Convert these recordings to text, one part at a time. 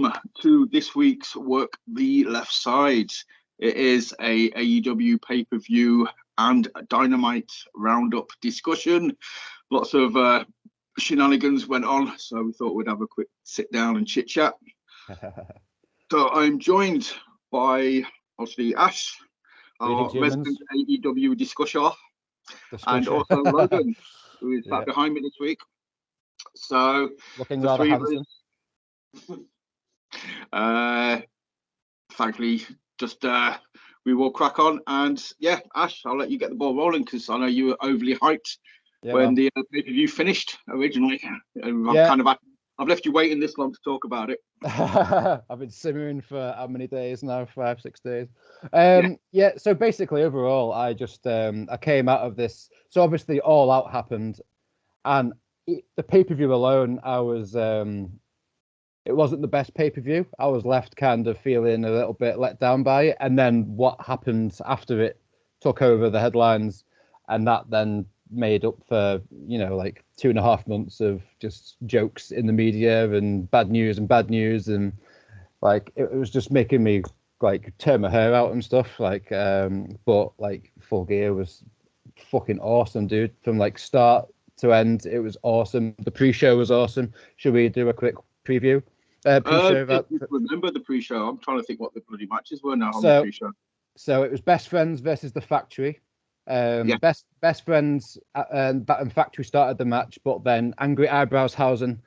welcome to this week's Work the Left Side. It is a AEW pay-per-view and Dynamite roundup discussion. Lots of shenanigans went on, so we thought we'd have a quick sit down and chit chat. So I'm joined by obviously Ash, our resident AEW discussion, and also Logan, who is back behind me this week. So looking rather handsome. Frankly, just we will crack on, and Ash, I'll let you get the ball rolling because I know you were overly hyped when the pay-per-view finished originally. I've left you waiting this long to talk about it. I've been simmering for how many days now? 5-6 days. So basically overall I just I came out of this, so obviously All Out happened, and the pay-per-view alone, I was it wasn't the best pay-per-view. I was left kind of feeling a little bit let down by it, and then what happened after it took over the headlines, and that then made up for, like 2.5 months of just jokes in the media and bad news, and like it was just making me like tear my hair out and stuff, but like Full Gear was fucking awesome, dude. From like start to end, it was awesome. The pre-show was awesome. Should we do a quick preview? Remember the pre-show? I'm trying to think what the bloody matches were now on the pre-show. So it was Best Friends versus The Factory. Best Friends and Factory started the match, but then Angry Eyebrows Hausen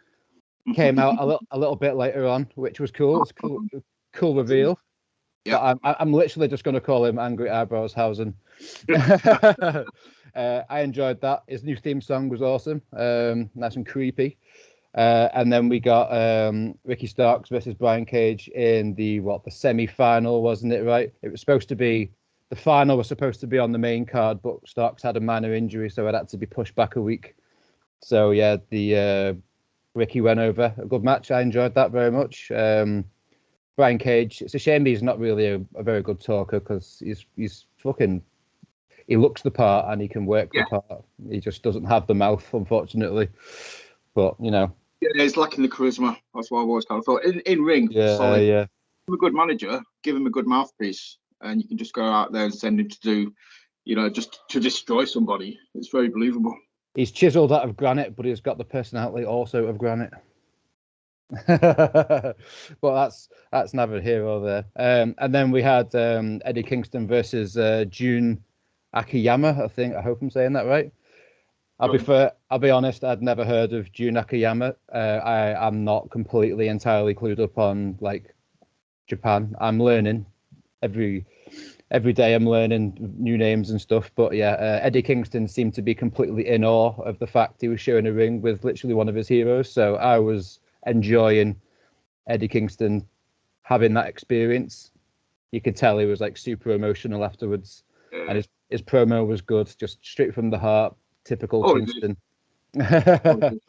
came out a little bit later on, which was cool. It's cool reveal. Yeah, I'm literally just going to call him Angry Eyebrows Hausen. I enjoyed that. His new theme song was awesome, nice and creepy. And then we got Ricky Starks versus Brian Cage in the semi-final, wasn't it? Right? It was supposed to be. The final was supposed to be on the main card, but Starks had a minor injury, so it had to be pushed back a week. So the Ricky went over. A good match. I enjoyed that very much. Brian Cage. It's a shame he's not really a very good talker, because he's fucking. He looks the part and he can work the part. He just doesn't have the mouth, unfortunately. But Yeah, he's lacking the charisma. That's what I've always kind of thought. In ring, solid. Give him a good manager, give him a good mouthpiece, and you can just go out there and send him to do, just to destroy somebody. It's very believable. He's chiseled out of granite, but he's got the personality also of granite. But that's neither here or there. And then we had Eddie Kingston versus Jun Akiyama. I hope I'm saying that right. I'll be honest, I'd never heard of Jun Akiyama. I'm not completely entirely clued up on like Japan. I'm learning every day. I'm learning new names and stuff. But Eddie Kingston seemed to be completely in awe of the fact he was sharing a ring with literally one of his heroes. So I was enjoying Eddie Kingston having that experience. You could tell he was like super emotional afterwards, and his promo was good, just straight from the heart. Typical Kingston.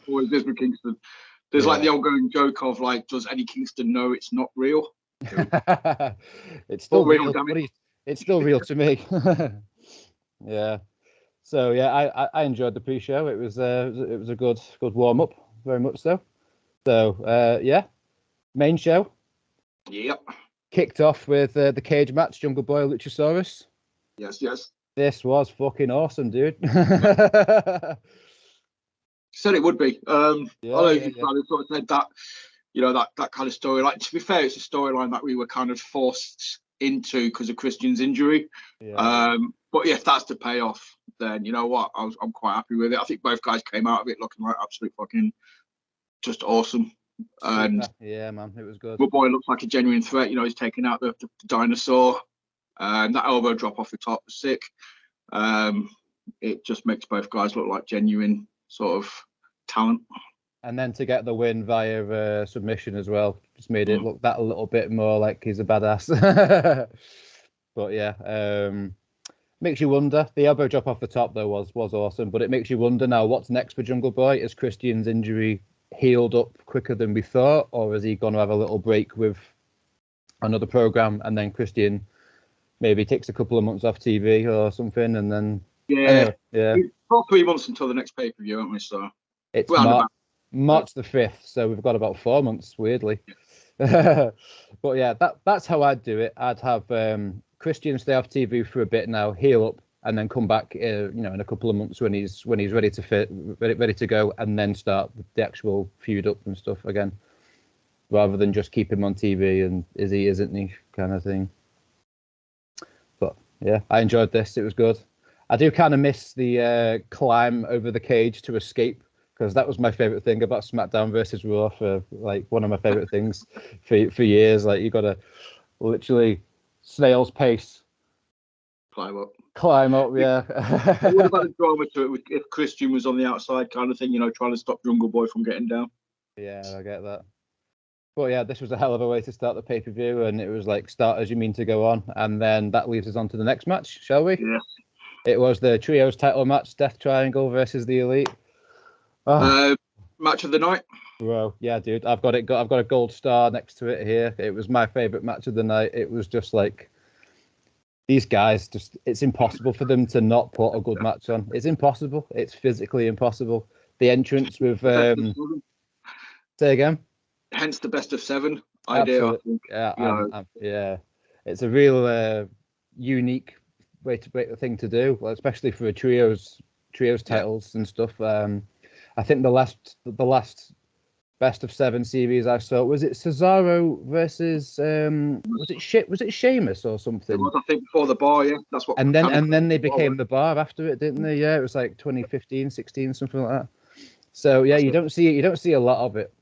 Always is with Kingston. There's like the old going joke of like, does Eddie Kingston know it's not real? It's still real. It's still real to me. Yeah. So I enjoyed the pre-show. It was a good warm up, very much so. So main show. Yep. Kicked off with the cage match, Jungle Boy Luchasaurus. Yes. This was fucking awesome, dude. Said it would be. I sort of said that, that kind of story. Like, to be fair, it's a storyline that we were kind of forced into because of Christian's injury. Yeah. But if that's the payoff, then you know what? I'm quite happy with it. I think both guys came out of it looking like absolute fucking just awesome. And yeah, man, it was good. Good Boy looks like a genuine threat. He's taking out the dinosaur. That elbow drop off the top was sick. It just makes both guys look like genuine sort of talent. And then to get the win via submission as well, just made it look that a little bit more like he's a badass. But makes you wonder. The elbow drop off the top though was awesome, but it makes you wonder now what's next for Jungle Boy. Is Christian's injury healed up quicker than we thought, or is he going to have a little break with another program and then Christian maybe takes a couple of months off TV or something, and then Anyway, we've got 3 months until the next pay-per-view, haven't we? So it's March the 5th, so we've got about 4 months, weirdly. But yeah, that's how I'd do it. I'd have Christian stay off TV for a bit now, heal up, and then come back, in a couple of months when he's ready to ready to go, and then start the actual feud up and stuff again, rather than just keep him on TV and is he, isn't he, kind of thing. But yeah, I enjoyed this. It was good. I do kind of miss the climb over the cage to escape, because that was my favorite thing about SmackDown versus Raw, for like one of my favorite things for years. Like, you got to literally snail's pace climb up. Yeah. It would have had a drama to it if Christian was on the outside, kind of thing, trying to stop Jungle Boy from getting down. Yeah, I get that. But yeah, this was a hell of a way to start the pay-per-view, and it was like, start as you mean to go on, and then that leads us on to the next match, shall we? Yeah. It was the Trios title match, Death Triangle versus the Elite. Match of the night. Bro, yeah, dude, I've got a gold star next to it here. It was my favorite match of the night. It was just like, these guys, it's impossible for them to not put a good match on. It's impossible. It's physically impossible. The entrance with say again. Hence the best of 7 idea. I think. Yeah, it's a real unique thing to do, well, especially for a trios titles and stuff. I think the last best of 7 series I saw, was it Cesaro versus was it Sheamus or something? It was, I think, before the bar. Yeah, that's what. And then they became the bar after it, didn't they? Yeah, it was like 2015, 16, something like that. So yeah, you don't see a lot of it.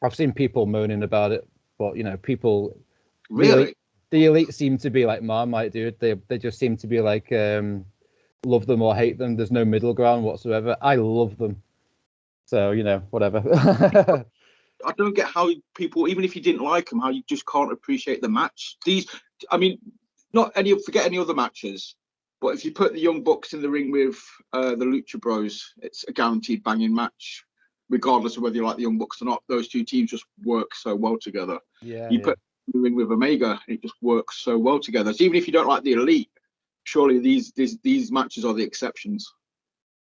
I've seen people moaning about it, but people really, the elite seem to be like Marmite, dude. They just seem to be like love them or hate them. There's no middle ground whatsoever. I love them. So, whatever. I don't get how people, even if you didn't like them, how you just can't appreciate the match. Forget any other matches, but if you put the Young Bucks in the ring with the Lucha Bros, it's a guaranteed banging match, regardless of whether you like the Young Bucks or not. Those two teams just work so well together. Yeah. Put the ring with Omega, it just works so well together. So even if you don't like the Elite, surely these matches are the exceptions.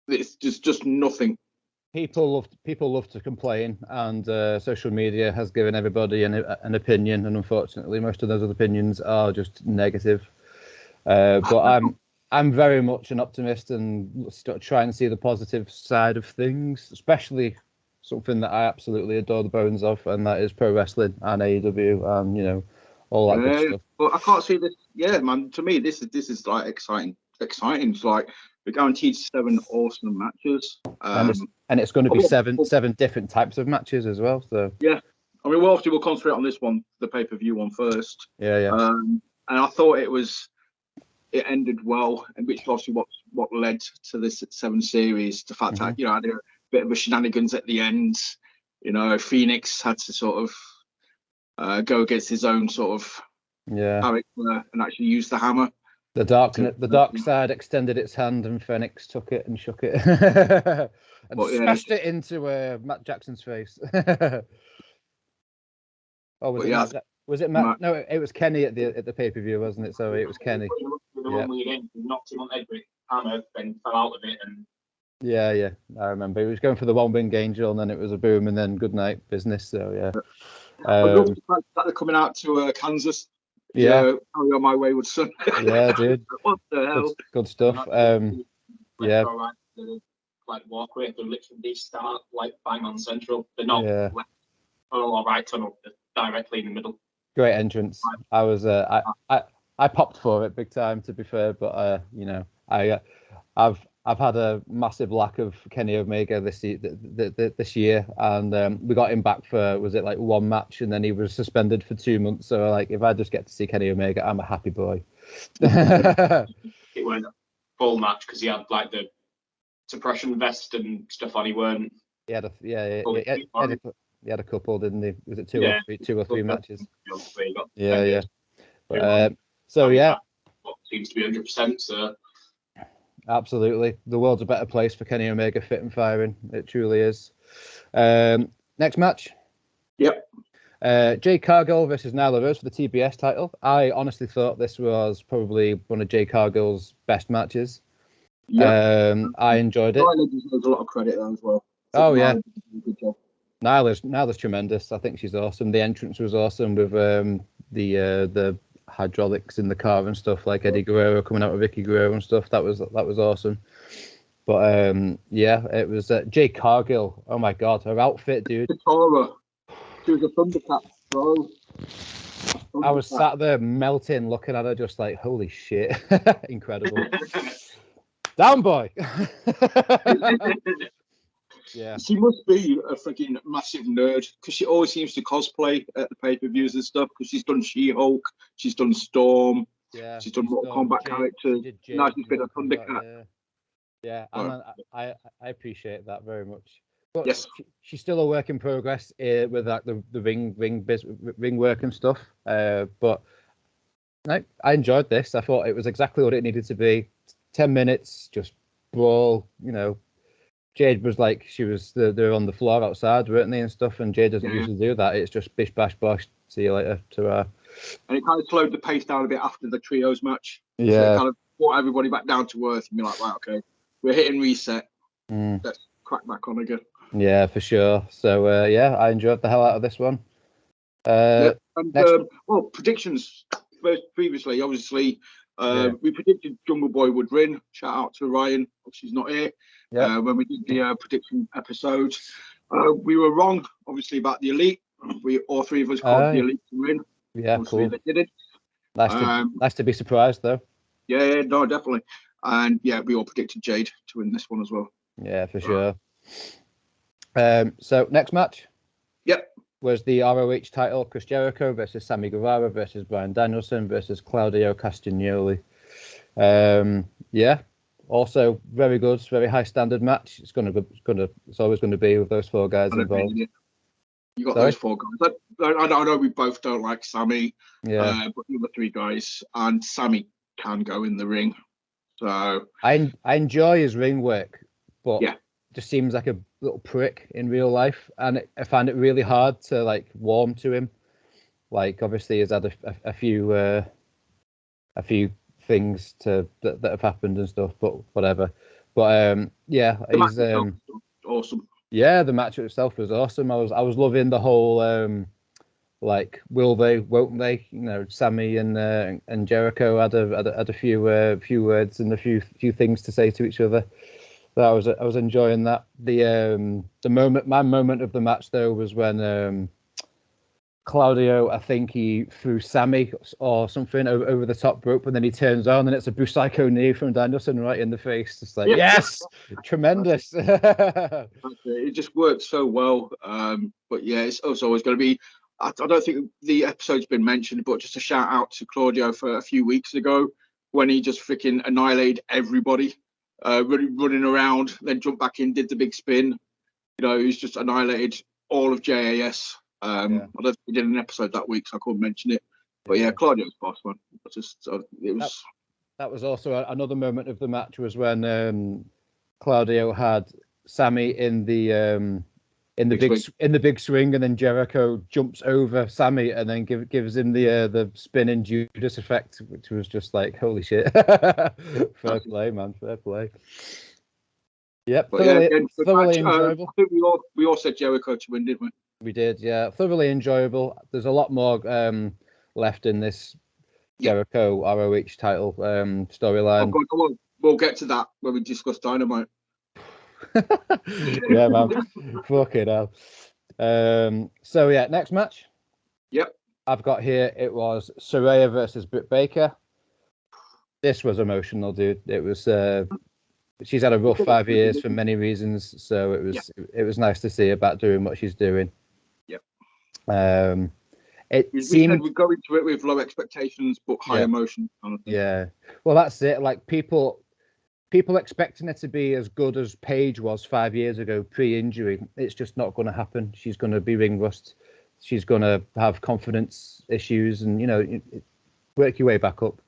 It's just nothing. People love to complain, and social media has given everybody an opinion, and unfortunately, most of those opinions are just negative. But I'm very much an optimist and try and see the positive side of things, especially something that I absolutely adore the bones of, and that is pro wrestling and AEW, and all that good stuff. But I can't see this. Yeah, man. To me, this is like exciting. It's like we're guaranteed 7 awesome matches, and it's going to be seven different types of matches as well. So yeah, I mean, we'll concentrate on this one, the pay-per-view one first. Yeah. And I thought it ended well, and which obviously what led to this 7 series. The fact that I had a bit of a shenanigans at the end. Phoenix had to sort of go against his own sort of character and actually use the hammer. The dark side extended its hand, and Phoenix took it and shook it and smashed it into Matt Jackson's face. Was it Matt? No, it was Kenny at the pay-per-view, wasn't it? So it was Kenny. Knocked him on the head with hammer, then fell out of it, and yeah, I remember. He was going for the one-wing angel, and then it was a boom, and then good night business. So yeah. They're coming out to Kansas. Yeah. Carry on my wayward son. Yeah, dude. What the hell? Good stuff. Yeah. Like walkway, they're literally start like bang on central. They're not left or right tunnel, they're directly in the middle. Great entrance. I was I popped for it big time, to be fair, but I've had a massive lack of Kenny Omega this year, and we got him back for, was it like 1 match, and then he was suspended for 2 months. So like, if I just get to see Kenny Omega, I'm a happy boy. It weren't a full match because he had like the suppression vest and stuff on. He weren't. He had a couple, didn't he? Was it two or three matches? Yeah. But, so yeah, seems to be 100%. So. Absolutely. The world's a better place for Kenny Omega fit and firing. It truly is. Next match. Yep. Jade Cargill versus Nyla Rose for the TBS title. I honestly thought this was probably one of Jade Cargill's best matches. Yep. I enjoyed it. There's a lot of credit there as well. Oh, yeah. Good job. Nyla's tremendous. I think she's awesome. The entrance was awesome with the hydraulics in the car and stuff, like Eddie Guerrero coming out with Vicky Guerrero and stuff. That was awesome. But yeah, it was Jade Cargill. Oh my god, her outfit, dude. She was a Thundercat, bro. I was sat there melting, looking at her, just like, holy shit, incredible. Down, boy. Yeah. She must be a freaking massive nerd because she always seems to cosplay at the pay-per-views and stuff. Because she's done She-Hulk, she's done Storm, she's done Mortal Kombat characters. Now she's been a Thundercat. Yeah, and I appreciate that very much. But yes, she's still a work in progress with like the ring work and stuff. But I enjoyed this. I thought it was exactly what it needed to be. 10 minutes, just brawl. You know, Jade was like they're on the floor outside, weren't they, and stuff. And Jade doesn't usually do that. It's just bish bash bosh. See you later. To and it kind of slowed the pace down a bit after the trios match. Yeah, so it kind of brought everybody back down to earth and be like, right, okay, we're hitting reset. Let's crack back on again. Yeah, for sure. So yeah, I enjoyed the hell out of this one. Well, predictions. Previously, obviously, we predicted Jungle Boy would win. Shout out to Ryan, she's not here. When we did the prediction episode, we were wrong, obviously, about the Elite. All three of us called the Elite to win. Yeah, obviously, cool. They didn't. Nice to be surprised, though. Yeah, no, definitely. And yeah, we all predicted Jade to win this one as well. Yeah, for sure. So next match. Yep. Was the ROH title, Chris Jericho versus Sammy Guevara versus Bryan Danielson versus Claudio Castagnoli. Yeah, also very good, very high standard match. It's always going to be with those four guys involved. You got those four guys. I know we both don't like Sammy. Yeah. But the other three guys, and Sammy can go in the ring. So I enjoy his ring work, but yeah, just seems like a little prick in real life, and I find it really hard to like warm to him. Like, obviously, he's had a few things that have happened and stuff, but whatever. But yeah, he's awesome. Yeah, the match itself was awesome. I was loving the whole like, will they, won't they? You know, Sammy and Jericho had a few words and a few things to say to each other. I was enjoying that. My moment of the match though was when Claudio, I think he threw Sammy or something over the top rope, and then he turns on and it's a Busaiku knee from Danielson right in the face. It's like, yes, tremendous. It just worked so well. But yeah, it's also always going to be. I don't think the episode's been mentioned, but just a shout out to Claudio for a few weeks ago when he just freaking annihilated everybody, running around, then jumped back in, did the big spin. You know, he's just annihilated all of JAS. I don't think we did an episode that week, so I couldn't mention it. But yeah, Claudio's boss, man. That was also another moment of the match was when Claudio had Sammy in the big swing, and then Jericho jumps over Sammy and then gives him the spinning Judas effect, which was just like, holy shit. Fair play, man. Fair play. Yep, thoroughly enjoyable. I think we all said Jericho to win, didn't we? We did, yeah. Thoroughly enjoyable. There's a lot more left in this Jericho ROH title storyline. Oh, come on. We'll get to that when we discuss Dynamite. Yeah, man. Fucking hell. So yeah, next match. Yep. I've got here, it was Saraya versus Britt Baker. This was emotional, dude. It was she's had a rough 5 years for many reasons, so it was nice to see her back doing what she's doing. Yep. We said we'd go into it with low expectations but high emotion. Kind of thing. Yeah. Well, that's it. Like, people expecting her to be as good as Paige was 5 years ago pre-injury. It's just not going to happen. She's going to be ring rust. She's going to have confidence issues, and work your way back up.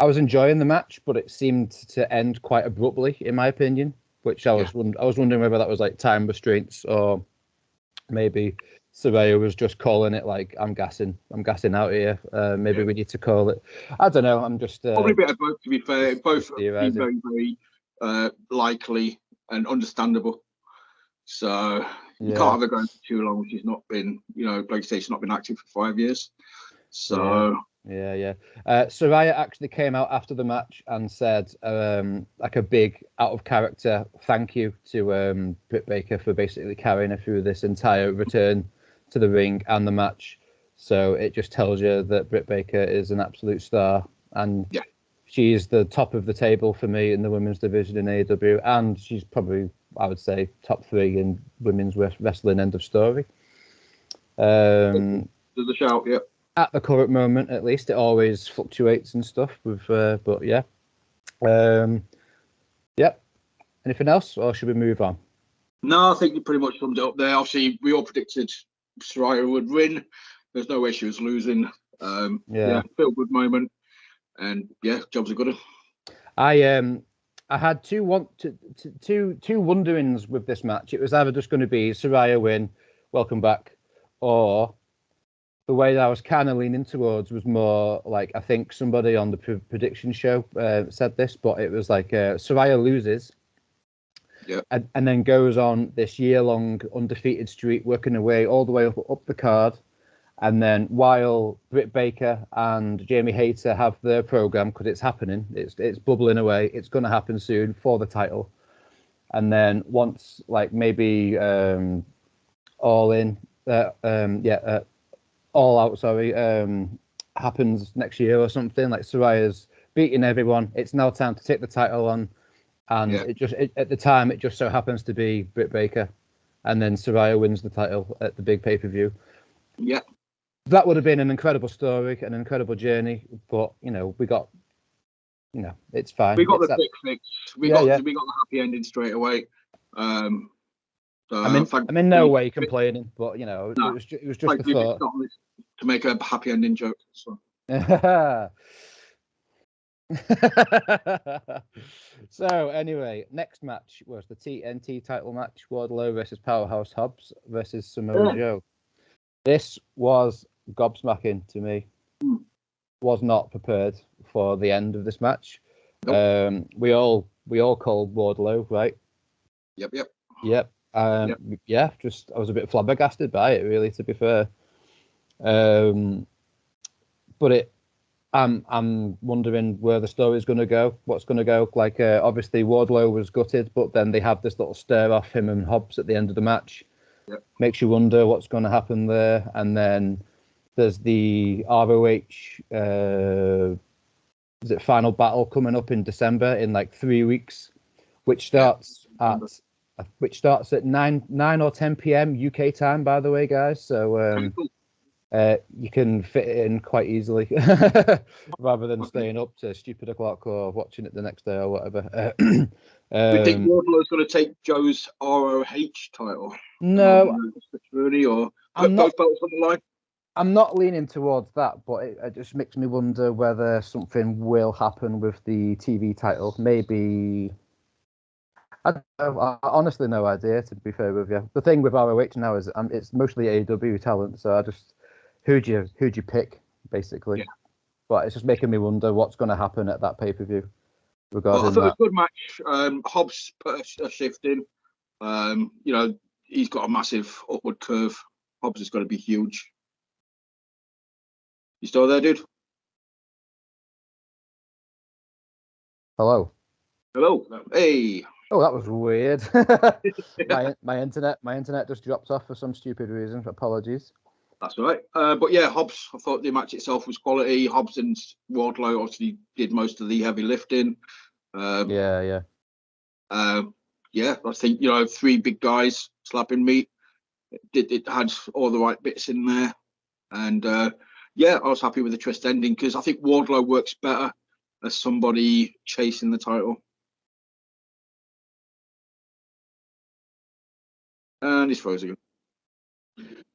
I was enjoying the match, but it seemed to end quite abruptly, in my opinion. Which I was wondering whether that was like time restraints, or maybe Saraya was just calling it like, I'm gassing out here. Maybe we need to call it. I don't know. I'm just probably a bit of both, to be fair. Both seem very, very likely and understandable. So you can't have her going for too long. She's not been, like you say, she's not been active for 5 years. So yeah. Saraya actually came out after the match and said like a big out of character thank you to Britt Baker for basically carrying her through this entire return to the ring and the match. So it just tells you that Britt Baker is an absolute star, and she is the top of the table for me in the women's division in AEW, and she's probably, I would say, top 3 in women's wrestling. End of story. There's a shout, yeah. At the current moment, at least, it always fluctuates and stuff. But yeah, yep. Anything else, or should we move on? No, I think you pretty much summed it up there. Obviously, we all predicted Saraya would win. There's no way she was losing. Feel good moment, and jobs are good. I had two wonderings with this match. It was either just going to be Saraya win, welcome back, or the way that I was kind of leaning towards was more like, I think somebody on the prediction show said this, but it was like Saraya loses, and then goes on this year-long undefeated streak, working her way all the way up the card. And then while Britt Baker and Jamie Hayter have their program, because it's happening, it's bubbling away, it's going to happen soon for the title. And then once, like maybe All Out, happens next year or something, like Saraya's beating everyone, it's now time to take the title on. And at the time, it just so happens to be Britt Baker. And then Saraya wins the title at the big pay-per-view. Yeah. That would have been an incredible story, an incredible journey, but we got, it's fine. We got the quick fix. We got the happy ending straight away. I'm in no way complaining, but it was just a thought to make a happy ending joke. So. So anyway, next match was the TNT title match: Wardlow versus Powerhouse Hobbs versus Samoa Joe. This was gobsmacking to me. Was not prepared for the end of this match. Nope. We all called Wardlow, right? Yep. Just I was a bit flabbergasted by it, really, to be fair. But I'm wondering where the story's going to go. What's going to go? Like, obviously Wardlow was gutted, but then they have this little stare off him and Hobbs at the end of the match. Yep. Makes you wonder what's going to happen there. And then there's the ROH final battle coming up in December in like 3 weeks, which starts at 9 or 10 p.m. UK time, by the way, guys. So you can fit it in quite easily rather than staying up to stupid o'clock or watching it the next day or whatever. We think Wardlow's going to take Joe's ROH title. No, really, or both belts on the line. I'm not leaning towards that, but it just makes me wonder whether something will happen with the TV title. Maybe. I honestly no idea, to be fair with you. The thing with ROH now is it's mostly AEW talent, so I just who'd you pick basically. Yeah. But it's just making me wonder what's going to happen at that pay-per-view. Regarding I thought it was a good match. Hobbs put a shift in. He's got a massive upward curve. Hobbs is going to be huge. You still there, dude? Hello. Hey. Oh, that was weird. my internet just dropped off for some stupid reason. Apologies. That's all right. But yeah, Hobbs, I thought the match itself was quality. Hobbs and Wardlow obviously did most of the heavy lifting. Yeah, I think, 3 big guys slapping meat. It had all the right bits in there. And I was happy with the twist ending because I think Wardlow works better as somebody chasing the title. And he's frozen.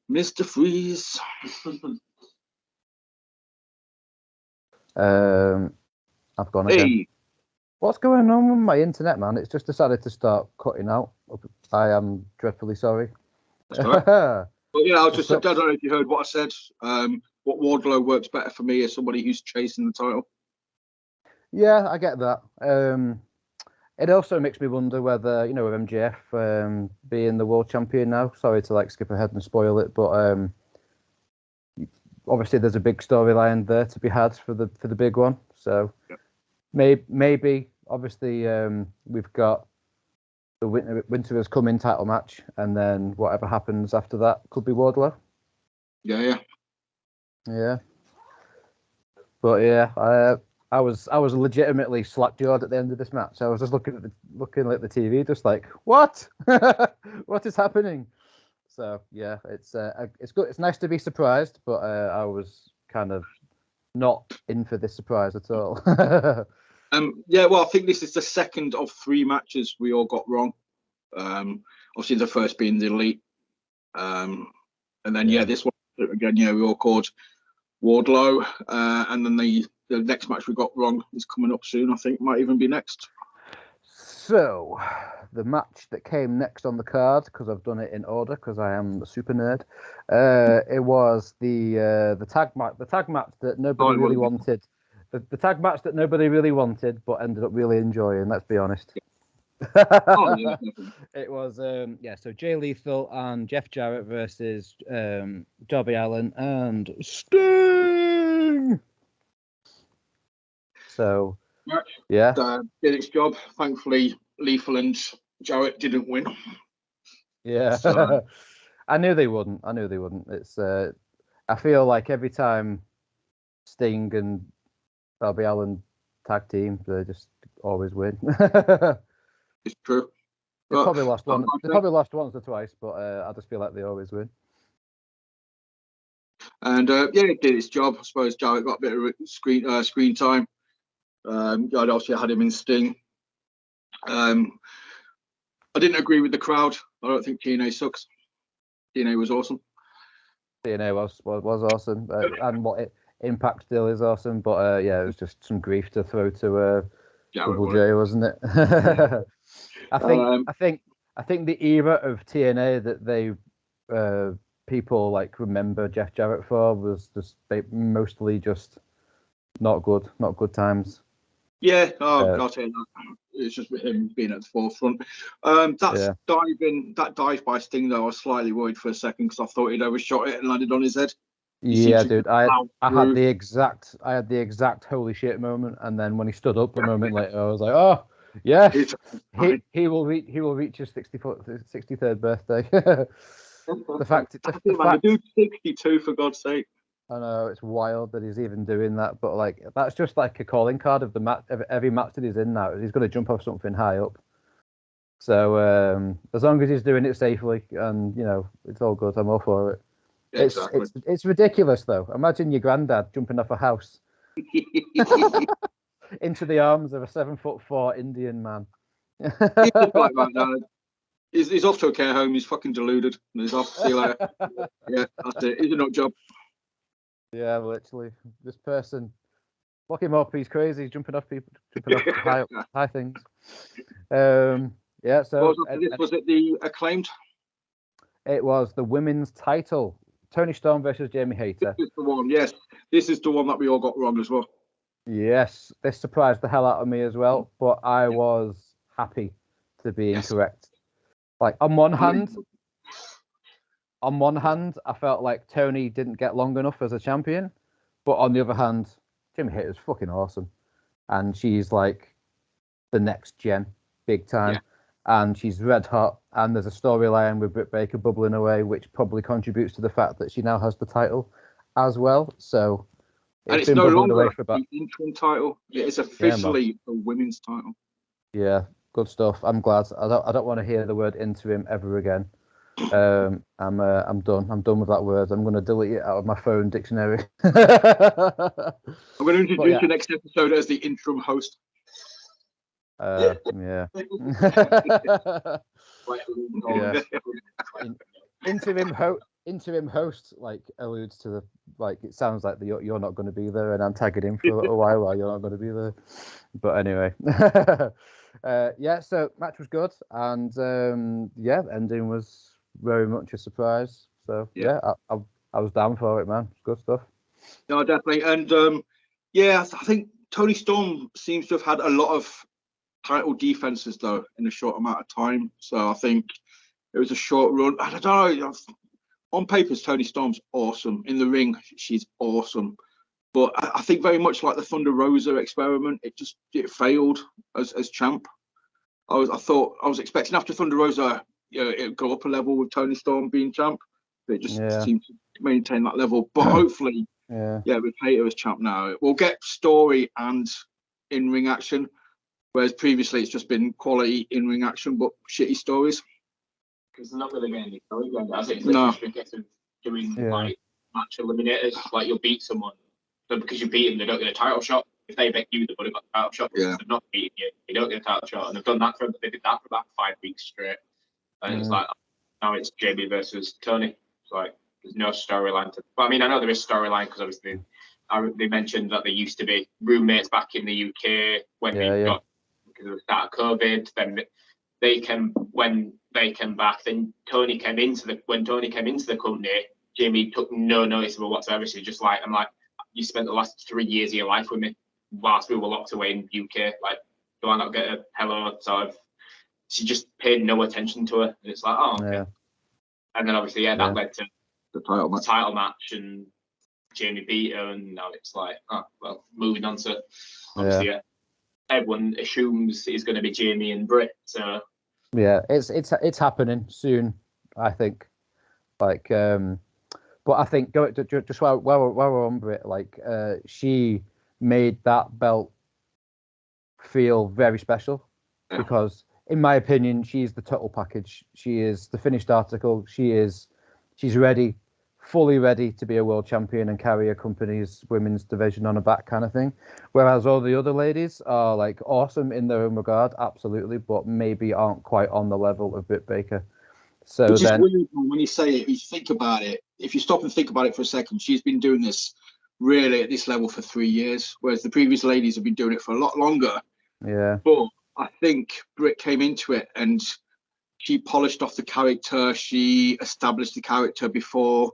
Mr. Freeze. I've gone again. What's going on with my internet, man? It's just decided to start cutting out. I am dreadfully sorry. That's right. But yeah, I don't know if you heard what I said. What Wardlow works better for me as somebody who's chasing the title. Yeah, I get that. it also makes me wonder whether, you know, with MJF being the world champion now. Sorry to like skip ahead and spoil it, but obviously there's a big storyline there to be had for the big one. So maybe obviously we've got the Winter is Coming title match, and then whatever happens after that could be Wardlow. Yeah. But yeah, I was legitimately slack-jawed at the end of this match. I was just looking at the TV, just like, what? What is happening? So yeah, it's good. It's nice to be surprised, but I was kind of not in for this surprise at all. Yeah, well, I think this is the second of 3 matches we all got wrong. Obviously, the first being the Elite, and then this one again. Yeah, we all called Wardlow, and then the next match we got wrong is coming up soon. I think might even be next. So, the match that came next on the card, because I've done it in order, because I am a super nerd. It was the tag match that nobody really wanted. The tag match that nobody really wanted, but ended up really enjoying. Let's be honest. It was so Jay Lethal and Jeff Jarrett versus Darby Allin and Sting. So did its job. Thankfully, Lethal and Jarrett didn't win. Yeah, so. I knew they wouldn't. It's I feel like every time Sting and Darby Allin tag team, they just always win. It's true. They probably lost one. They probably lost once or twice, but I just feel like they always win. And it did its job. I suppose Jarrett got a bit of screen time. I'd also had him in Sting. I didn't agree with the crowd. I don't think TNA sucks. TNA was awesome. TNA was awesome, and what Impact still is awesome. But it was just some grief to throw to Double J, wasn't it? I think the era of TNA that they people like remember Jeff Jarrett for was just mostly just not good times. Yeah, I'll say that. It's just with him being at the forefront. That dive by Sting though, I was slightly worried for a second because I thought he'd overshot it and landed on his head. Yeah, dude, I had the exact holy shit moment, and then when he stood up a moment later, I was like, oh yes, he will reach his 63rd birthday. the fact dude's 62 for God's sake. I know, it's wild that he's even doing that, but like that's just like a calling card of the match. Every match that he's in now, he's going to jump off something high up. So as long as he's doing it safely, and you know, it's all good. I'm all for it. Exactly. It's ridiculous though. Imagine your granddad jumping off a house into the arms of a 7'4" Indian man. He's off to a care home. He's fucking deluded. He's off. See you later. Yeah, that's it. He's a nut job. Yeah, literally. This person, lock him up. He's crazy. He's jumping off high things. So was it the Acclaimed? It was the women's title. Toni Storm versus Jamie Hayter. This is the one, yes. This is the one that we all got wrong as well. Yes, this surprised the hell out of me as well, but I was happy to be incorrect. Like, on one hand, I felt like Toni didn't get long enough as a champion, but on the other hand, Jamie Hayter's fucking awesome. And she's like the next gen, big time. Yeah. And she's red hot, and there's a storyline with Britt Baker bubbling away, which probably contributes to the fact that she now has the title as well. So, it's no longer the interim title; it is officially a women's title. Yeah, good stuff. I'm glad. I don't want to hear the word interim ever again. I'm done. I'm done with that word. I'm going to delete it out of my phone dictionary. I'm going to introduce you next episode as the interim host. Yeah. Interim host like alludes to the like. It sounds like you're not going to be there, and I'm tagging in for a little while you're not going to be there. But anyway, so match was good, and ending was very much a surprise. So I was down for it, man. It's good stuff. No, definitely, and I think Toni Storm seems to have had a lot of title defenses though in a short amount of time. So I think it was a short run. I don't know. On paper, Toni Storm's awesome. In the ring, she's awesome. But I think very much like the Thunder Rosa experiment, it failed as champ. I was expecting after Thunder Rosa, it'd go up a level with Toni Storm being champ. But it just seemed to maintain that level. But hopefully, with Hayter as champ now, we'll get story and in-ring action. Whereas previously it's just been quality in-ring action, but shitty stories. Because they're not really getting any story going. As it's literally just doing like match eliminators. Like you'll beat someone, but because you beat them, they don't get a title shot. If they bet you, they would have got the title shot. Because they've not beaten you, you don't get a title shot. And they've done that they did that for about 5 weeks straight. And it's like now it's Jamie versus Tony. It's like there's no storyline but I mean, I know there is storyline because obviously they mentioned that they used to be roommates back in the UK when they got because of the start of COVID. Then when they came back, then Tony came into the company, Jamie took no notice of it whatsoever. She's just like, I'm like, you spent the last 3 years of your life with me whilst we were locked away in the UK. Like, do I not get a hello? Sort of. She just paid no attention to her. And it's like, oh, okay. Yeah. And then obviously, that led to the title match, and Jamie beat her, and now it's like, oh, well, moving on to obviously, everyone assumes it's going to be Jamie and Britt. So it's happening soon, I think. Like, but I think just while we're on Britt, like, she made that belt feel very special because, in my opinion, she's the total package. She is the finished article. She's ready, fully ready to be a world champion and carry a company's women's division on her back, kind of thing. Whereas all the other ladies are like awesome in their own regard, absolutely, but maybe aren't quite on the level of Britt Baker. So which is weird when you say it, you think about it. If you stop and think about it for a second, she's been doing this really at this level for 3 years, whereas the previous ladies have been doing it for a lot longer. Yeah. But I think Britt came into it and she polished off the character. She established the character before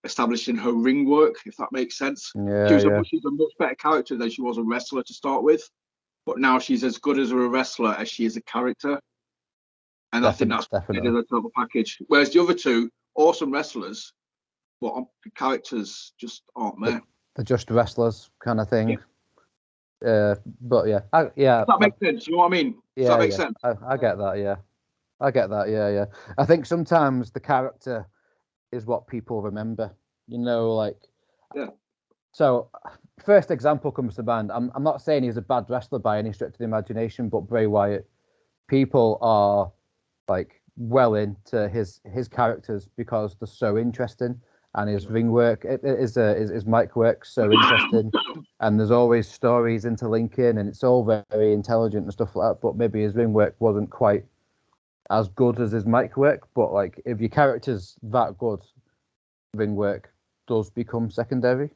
establishing her ring work, if that makes sense. Yeah, she's a much better character than she was a wrestler to start with. But now she's as good as a wrestler as she is a character. And I think that's definitely a total package. Whereas the other two, awesome wrestlers, but the characters just aren't there. They're just wrestlers kind of thing. But Does that make sense? You know what I mean? Does that make sense? I get that. Yeah, I get that. Yeah. I think sometimes the character is what people remember. You know, like. Yeah. So, first example comes to mind. I'm not saying he's a bad wrestler by any stretch of the imagination, but Bray Wyatt, people are like well into his characters because they're so interesting, and his ring work, his mic work, so interesting, and there's always stories interlinking, and it's all very intelligent and stuff like that. But maybe his ring work wasn't quite as good as his mic work. But like, if your character's that good, ring work does become secondary.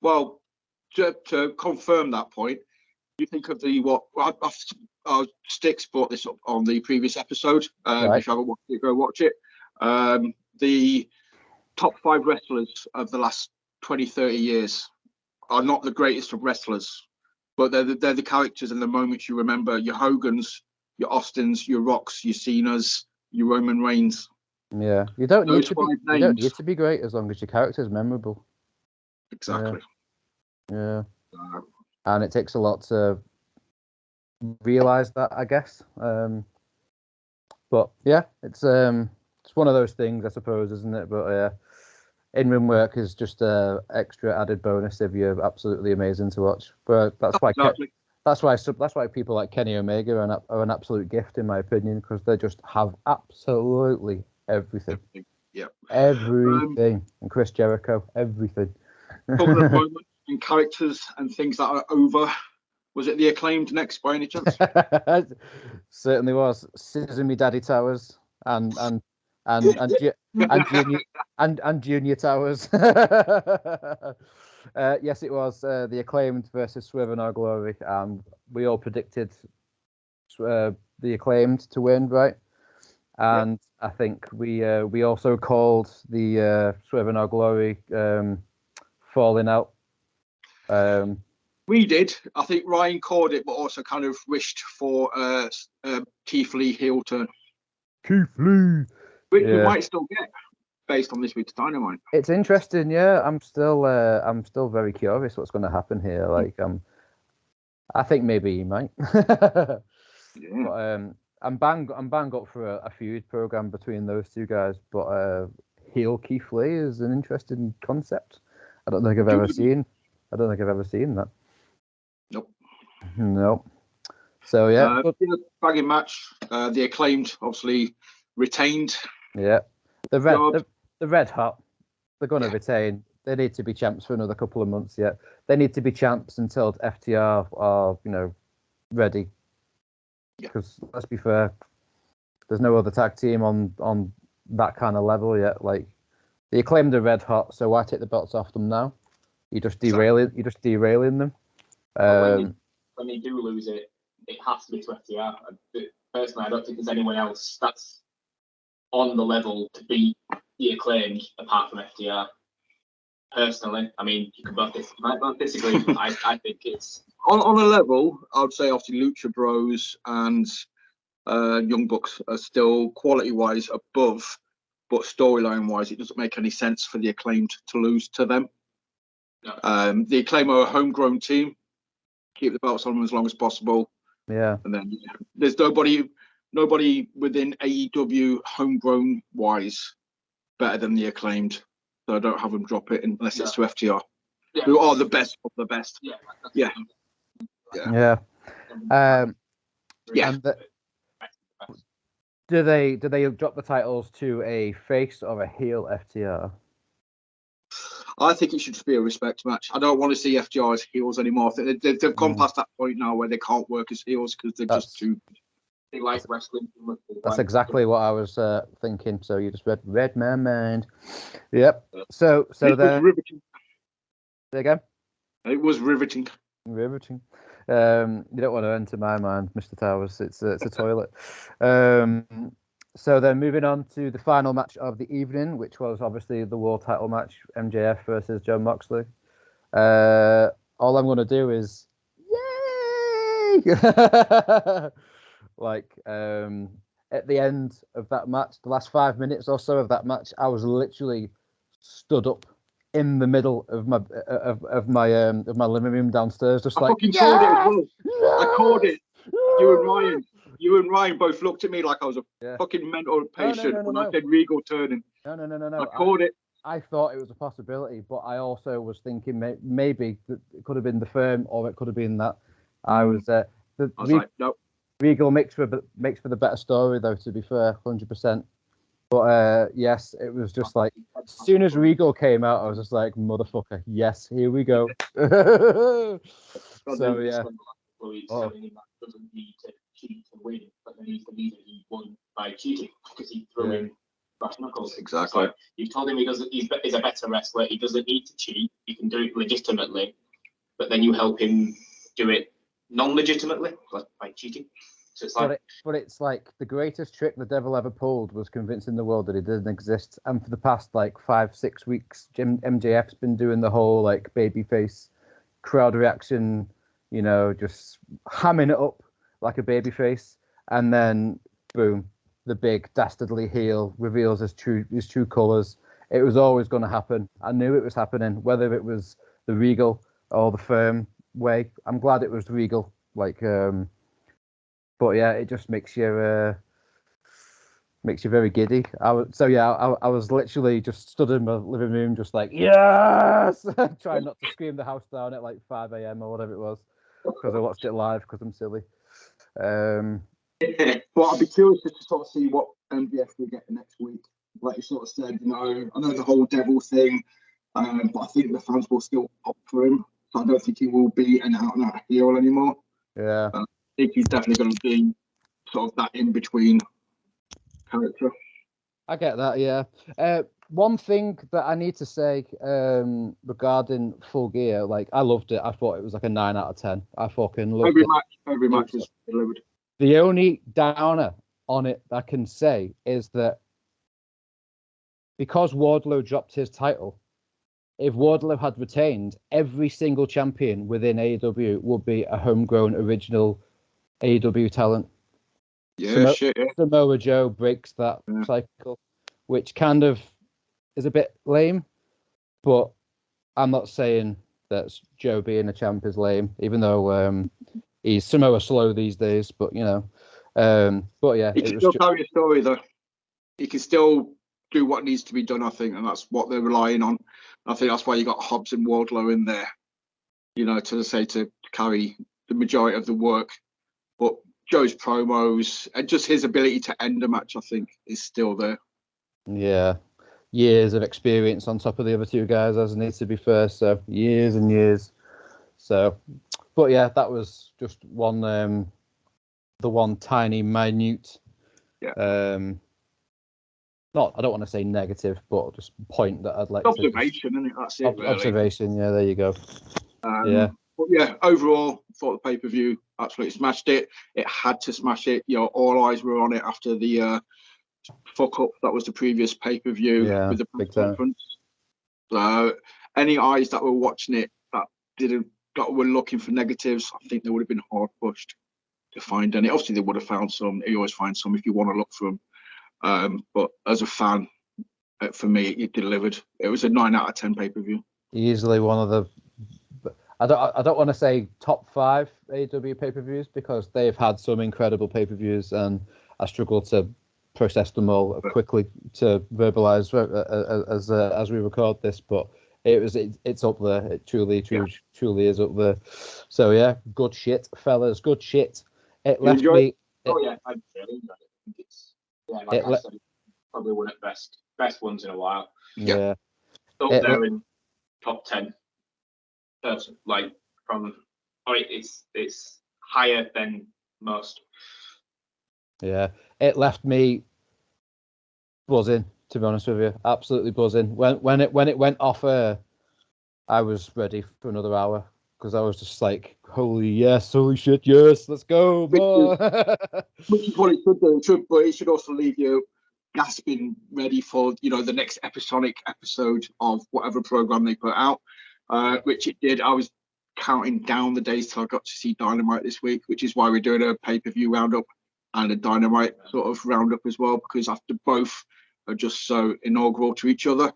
Well, to confirm that point, you think of Styx brought this up on the previous episode. Right. If you haven't watched it, go watch it. The top 5 wrestlers of the last 20, 30 years are not the greatest of wrestlers, but they're the characters and the moments you remember. Your Hogans, your Austins, your Rocks, your Cenas, your Roman Reigns. Yeah, you don't need to be great as long as your character is memorable. Exactly. Yeah. And it takes a lot to realize that, I guess. But yeah, it's one of those things, I suppose, isn't it? But in-ring work is just a extra added bonus if you're absolutely amazing to watch. But that's why people like Kenny Omega are an absolute gift, in my opinion, because they just have absolutely everything. Yeah. Everything. And Chris Jericho, everything. Talking of moments and characters and things that are over, was it the Acclaimed next by any chance? Certainly was. Sesame Daddy Towers and Junior Towers. Yes, it was the Acclaimed versus Swerve in Our Glory. We all predicted the Acclaimed to win, right? And I think we also called the Swerve in Our Glory falling out. We did. I think Ryan called it, but also kind of wished for Keith Lee heel turn. Keith Lee. Which we might still get based on this week's Dynamite. It's interesting, yeah. I'm still very curious what's going to happen here. Like, I think maybe he might. Yeah. But I'm bang up for a feud program between those two guys. But heel Keith Lee is an interesting concept. I don't think I've ever seen that. Nope. So yeah, bagging match. The Acclaimed obviously retained. Yeah, the Red Hot. They're going to retain. They need to be champs for another couple of months yet. They need to be champs until FTR are ready. Because let's be fair, there's no other tag team on that kind of level yet. Like the Acclaimed are red hot, so why take the belts off them now? You're just derailing them. When they do lose it, it has to be to FTR. Personally, I don't think there's anyone else that's on the level to beat the Acclaimed apart from FTR. Personally, I mean, you can both disagree. But I think it's on a level. I would say obviously Lucha Bros and Young Bucks are still quality-wise above, but storyline-wise, it doesn't make any sense for the Acclaimed to lose to them. No. The Acclaimed are a homegrown team. Keep the belts on them as long as possible. Yeah. And then there's nobody within AEW homegrown-wise better than the Acclaimed. So I don't have them drop it unless it's to FTR, who are the best of the best. Yeah. Do they drop the titles to a face or a heel FTR? I think it should just be a respect match. I don't want to see FTR as heels anymore. I think they've gone past that point now where they can't work as heels because they're just too. They like wrestling. That's exactly what I was thinking. So you just read my mind. Yep. So there. Riveting. There you go. It was riveting. Riveting. You don't want to enter my mind, Mr. Towers. It's a toilet. So then moving on to the final match of the evening, which was obviously the world title match, MJF versus Jon Moxley. All I'm going to do is, yay! Like, at the end of that match, the last 5 minutes or so of that match, I was literally stood up in the middle of my living room downstairs, just I fucking called it as well. I called it. You and Ryan both looked at me like I was a fucking mental patient when I said Regal turning. No. I called it. I thought it was a possibility, but I also was thinking maybe it could have been the firm or it could have been that. I was like, no. Regal makes for the better story, though, to be fair, 100%. But yes, it was just like, as soon as Regal came out, I was just like, motherfucker, yes, here we go. So, yeah. Doesn't need to cheat to win, but then he's the leader. He won by cheating because he threw in brass knuckles. Exactly. So you've told him he's a better wrestler. He doesn't need to cheat. He can do it legitimately, but then you help him do it non-legitimately, like by cheating. So it's like, but it's like the greatest trick the devil ever pulled was convincing the world that he didn't exist. And for the past 5-6 weeks, MJF's been doing the whole babyface crowd reaction. Just hamming it up like a babyface, and then boom, the big dastardly heel reveals his true colours. It was always going to happen. I knew it was happening, whether it was the Regal or the firm way. I'm glad it was Regal. But yeah, it just makes you very giddy. I was literally just stood in my living room, just like yes, trying not to scream the house down at 5 a.m. or whatever it was. Because I watched it live because I'm silly. But I'd be curious just to sort of see what MVF will get next week. Like you sort of said, I know the whole devil thing, but I think the fans will still opt for him. So I don't think he will be an out-and-out heel anymore. Yeah. I think he's definitely going to be sort of that in-between character. I get that, yeah. One thing that I need to say regarding Full Gear, I loved it. I thought it was a 9 out of 10. I fucking loved it. Every match was delivered. The only downer on it I can say is that because Wardlow dropped his title, if Wardlow had retained, every single champion within AEW would be a homegrown original AEW talent. Yeah, Samoa Joe breaks that cycle, which kind of is a bit lame, but I'm not saying that Joe being a champ is lame, even though he's Samoa slow these days, but but yeah. He can still carry a story though. He can still do what needs to be done, I think, and that's what they're relying on. I think that's why you got Hobbs and Wardlow in there, to carry the majority of the work. But Joe's promos and just his ability to end a match, I think, is still there. Yeah. Years of experience on top of the other two guys, as needs to be fair. So years and years. So, but yeah, that was just one, the one tiny, minute, I don't want to say negative, but just point that I'd like observation, isn't it? That's it. Really. Observation, yeah, there you go. But yeah, overall, thought the pay-per-view absolutely smashed it. It had to smash it. All eyes were on it after the fuck up that was the previous pay-per-view with the press conference. So any eyes that were watching it that were looking for negatives, I think they would have been hard pushed to find any. Obviously, they would have found some. You always find some if you want to look for them. But as a fan, for me, it delivered. It was a 9 out of 10 pay-per-view. Easily one of the. I don't want to say top 5 AEW pay-per-views because they've had some incredible pay-per-views, and I struggle to process them all quickly to verbalize as we record this. But it's up there. It truly is up there. So yeah, good shit, fellas. Good shit. It left me. I really enjoyed it. I think it's I said, probably one of the best ones in a while. Yeah. Up there in top 10. It's higher than most. Yeah, it left me buzzing, to be honest with you. Absolutely buzzing. When it went off air, I was ready for another hour because I was just like, holy shit, yes, let's go more. Which is what it should do. But it should also leave you gasping, ready for the next episodic episode of whatever program they put out. Which it did. I was counting down the days till I got to see Dynamite this week, which is why we're doing a pay-per-view roundup and a Dynamite sort of roundup as well, because after both are just so inaugural to each other,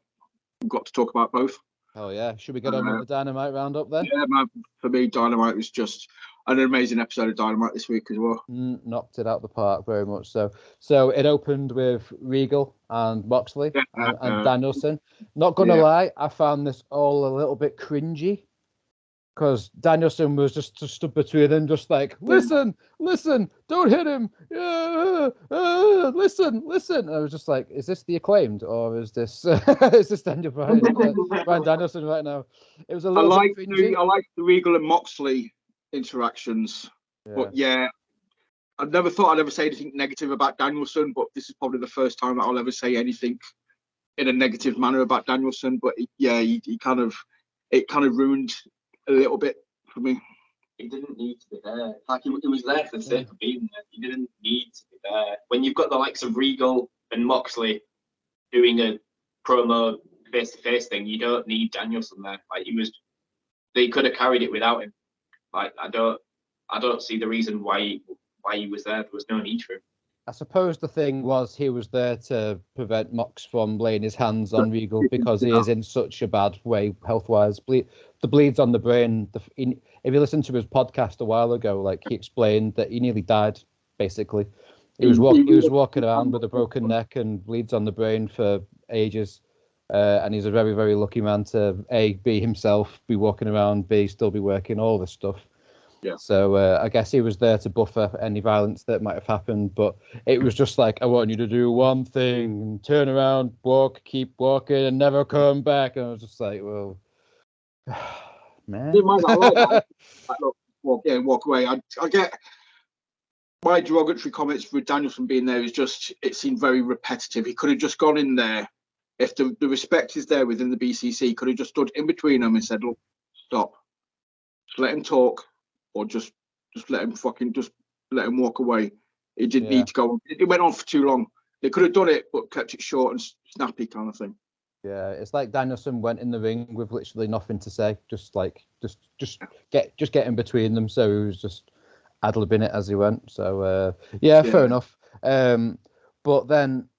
we've got to talk about both. Oh yeah, should we get on with the Dynamite roundup then? Yeah, man. For me, Dynamite was just an amazing episode of Dynamite this week as well. Knocked it out the park very much so. So it opened with Regal and Moxley and Danielson. Not gonna lie, I found this all a little bit cringy because Danielson was just stood between them, just like, listen, don't hit him. Listen. I was just like, is this the Acclaimed or is this Brian Danielson right now? It was a little bit cringy. I like the Regal and Moxley interactions, but I never thought I'd ever say anything negative about Danielson, but this is probably the first time that I'll ever say anything in a negative manner about Danielson. But it kind of ruined a little bit for me. He didn't need to be there. Like he was there for the sake of being there. He didn't need to be there. When you've got the likes of Regal and Moxley doing a promo face-to-face thing, you don't need Danielson there. Like they could have carried it without him. Like I don't see the reason why he was there. There was no need for him. I suppose the thing was he was there to prevent Mox from laying his hands on Regal because he is in such a bad way health-wise. The bleeds on the brain. If you listen to his podcast a while ago, like he explained that he nearly died. Basically, he was walking around with a broken neck and bleeds on the brain for ages. And he's a very, very lucky man to A, be himself, be walking around, B, still be working, all this stuff. Yeah. So I guess he was there to buffer any violence that might have happened, but it was just like, I want you to do one thing, turn around, walk, keep walking, and never come back. And I was just like, well, man. I might not like that. Walk away. I get my derogatory comments with Danielson being there is just, it seemed very repetitive. He could have just gone in there. If the respect is there within the BCC, could have just stood in between them and said, look, stop. Just let him talk. Or just let him let him walk away. It didn't need to go on. It went on for too long. They could have done it, but kept it short and snappy kind of thing. Yeah, it's like Danielson went in the ring with literally nothing to say, just get in between them. So he was just ad-libbing it as he went. So fair enough. But then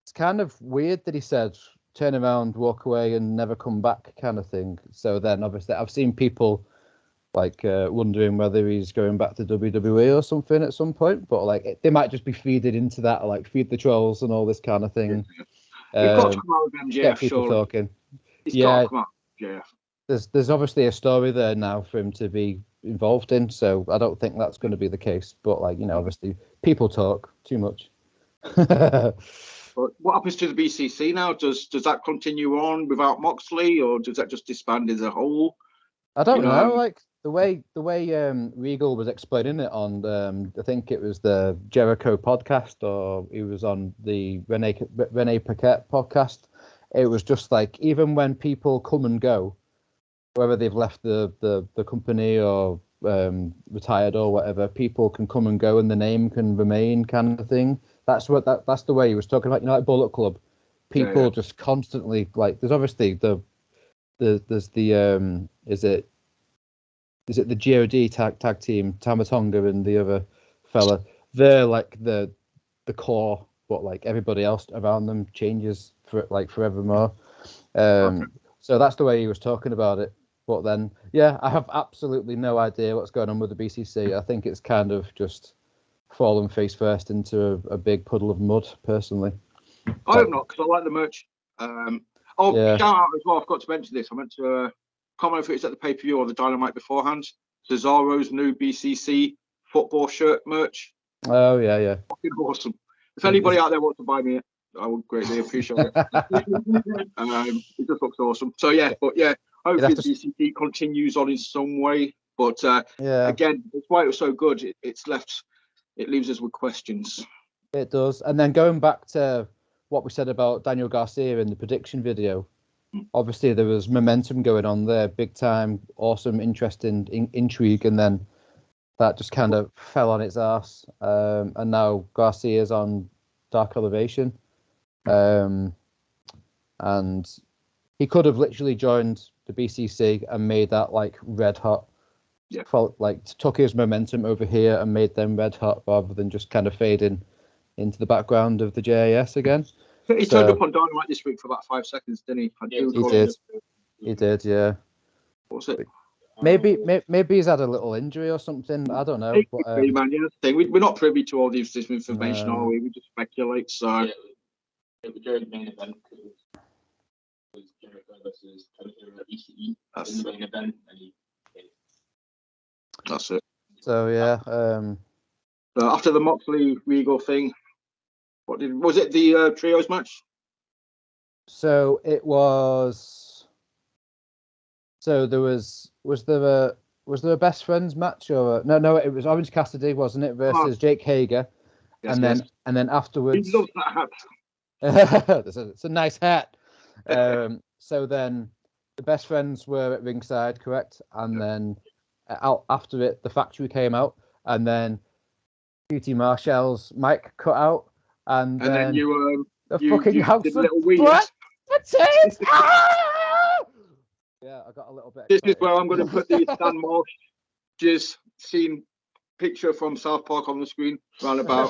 it's kind of weird that he said turn around, walk away, and never come back, kind of thing. So then obviously I've seen people like wondering whether he's going back to WWE or something at some point. But like they might just be feeding into that, or like feed the trolls and all this kind of thing. You've got to come out with MJF, get people talking. He's got to come out with MJF. There's obviously a story there now for him to be involved in, so I don't think that's going to be the case. But like obviously people talk too much. But what happens to the BCC now? Does that continue on without Moxley, or does that just disband as a whole? I don't know. Like the way Regal was explaining it on I think it was the Jericho podcast, or he was on the Renee Paquette podcast. It was just like, even when people come and go, whether they've left the company or retired or whatever, people can come and go and the name can remain, kind of thing. That's the way he was talking about. Like Bullet Club, people just constantly, like, there's obviously there's the is it the God tag team, Tamatonga and the other fella. They're like the core, but like everybody else around them changes for like forevermore. So that's the way he was talking about it. But then, I have absolutely no idea what's going on with the BCC. I think it's kind of just fallen face first into a big puddle of mud, personally. I hope not, because I like the merch. Shout out as well, I forgot to mention this. I meant to comment if it was at the pay-per-view or the Dynamite beforehand. Cesaro's new BCC football shirt merch. Oh, yeah. Fucking awesome. If anybody out there wants to buy me it, I would greatly appreciate it. It just looks awesome. So, hopefully the BCC continues on in some way. But again, that's why it was so good. It leaves us with questions. It does. And then going back to what we said about Daniel Garcia in the prediction video, obviously there was momentum going on there, big time, awesome, interesting intrigue, and then that just kind of fell on its ass. And now Garcia's on Dark Elevation. And he could have literally joined the BCC and made that like red hot. Yeah. Felt like took his momentum over here and made them red hot, rather than just kind of fading into the background of the JAS again. He turned up on Dynamite this week for about 5 seconds, didn't he? He did, yeah. What's it? Maybe he's had a little injury or something. I don't know. We're not privy to all this information, are we? We just speculate. So during the main event, it was Jericho versus ECE in the main event, and that's it. So after the Moxley Regal thing, was it the trios match? So it was. So there was there a best friends match, or no? It was Orange Cassidy, wasn't it, versus Jake Hager, and then afterwards. He loves that hat. It's a nice hat. So then the best friends were at ringside, correct? And then out after it, the Factory came out, and then QT Marshall's mic cut out, and then you the fucking house did of black potatoes. Yeah, I got a little bit. This is where I'm going to put the Stan Marsh's scene picture from South Park on the screen, roundabout.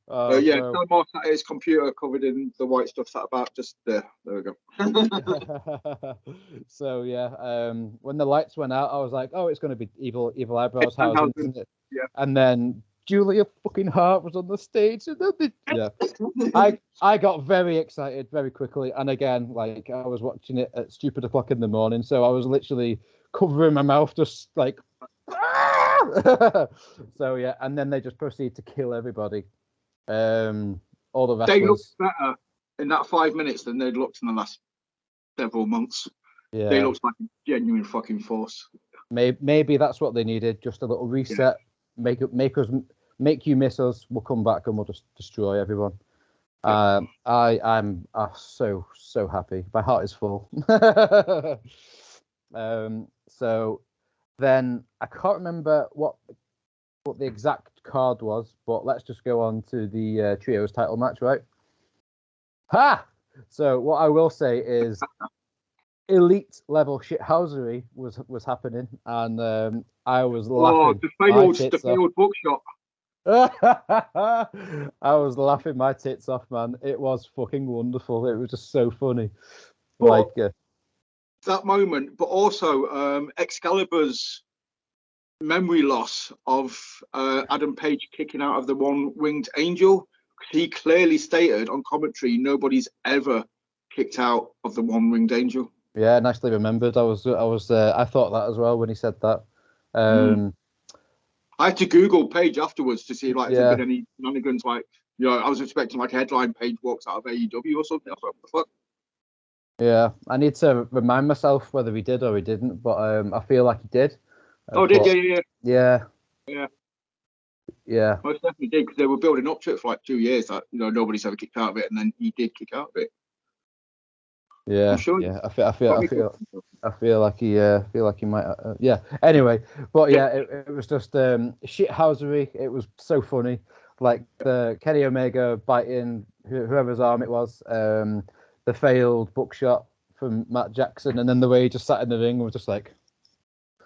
Stan Marsh had his computer covered in the white stuff that about just there. There we go. So when the lights went out, I was like, oh, it's going to be Evil Eyebrows house, isn't it? Yeah. And then Julia fucking Hart was on the stage, and then I got very excited very quickly, and again, like, I was watching it at stupid o'clock in the morning, so I was literally covering my mouth, just like, so and then they just proceed to kill everybody. All the wrestlers. They looked better in that 5 minutes than they'd looked in the last several months. Yeah. They looked like a genuine fucking force. Maybe that's what they needed, just a little reset. Yeah. Make you miss us. We'll come back and we'll just destroy everyone. Yeah. I'm so happy. My heart is full. So then I can't remember what the exact card was, but let's just go on to the trios title match, right? Ha! So what I will say is elite level shithousery was happening, and I was laughing. The failed bookshop. I was laughing my tits off, man. It was fucking wonderful. It was just so funny. But that moment, but also Excalibur's memory loss of Adam Page kicking out of the one-winged angel. He clearly stated on commentary nobody's ever kicked out of the one-winged angel. Yeah, nicely remembered. I thought that as well when he said that. I had to Google Page afterwards to see if there'd been any shenanigans. I was expecting a headline: Page walks out of AEW or something. I thought, what the fuck? Yeah, I need to remind myself whether he did or he didn't, but I feel like he did. Yeah. Most definitely did, because they were building up to it for 2 years. Nobody's ever kicked out of it, and then he did kick out of it. Yeah, I'm sure. Yeah, I feel like he might. Yeah. Anyway, but yeah, it was just shithousery. It was so funny, like the Kenny Omega biting whoever's arm it was, the failed buckshot from Matt Jackson, and then the way he just sat in the ring was just like.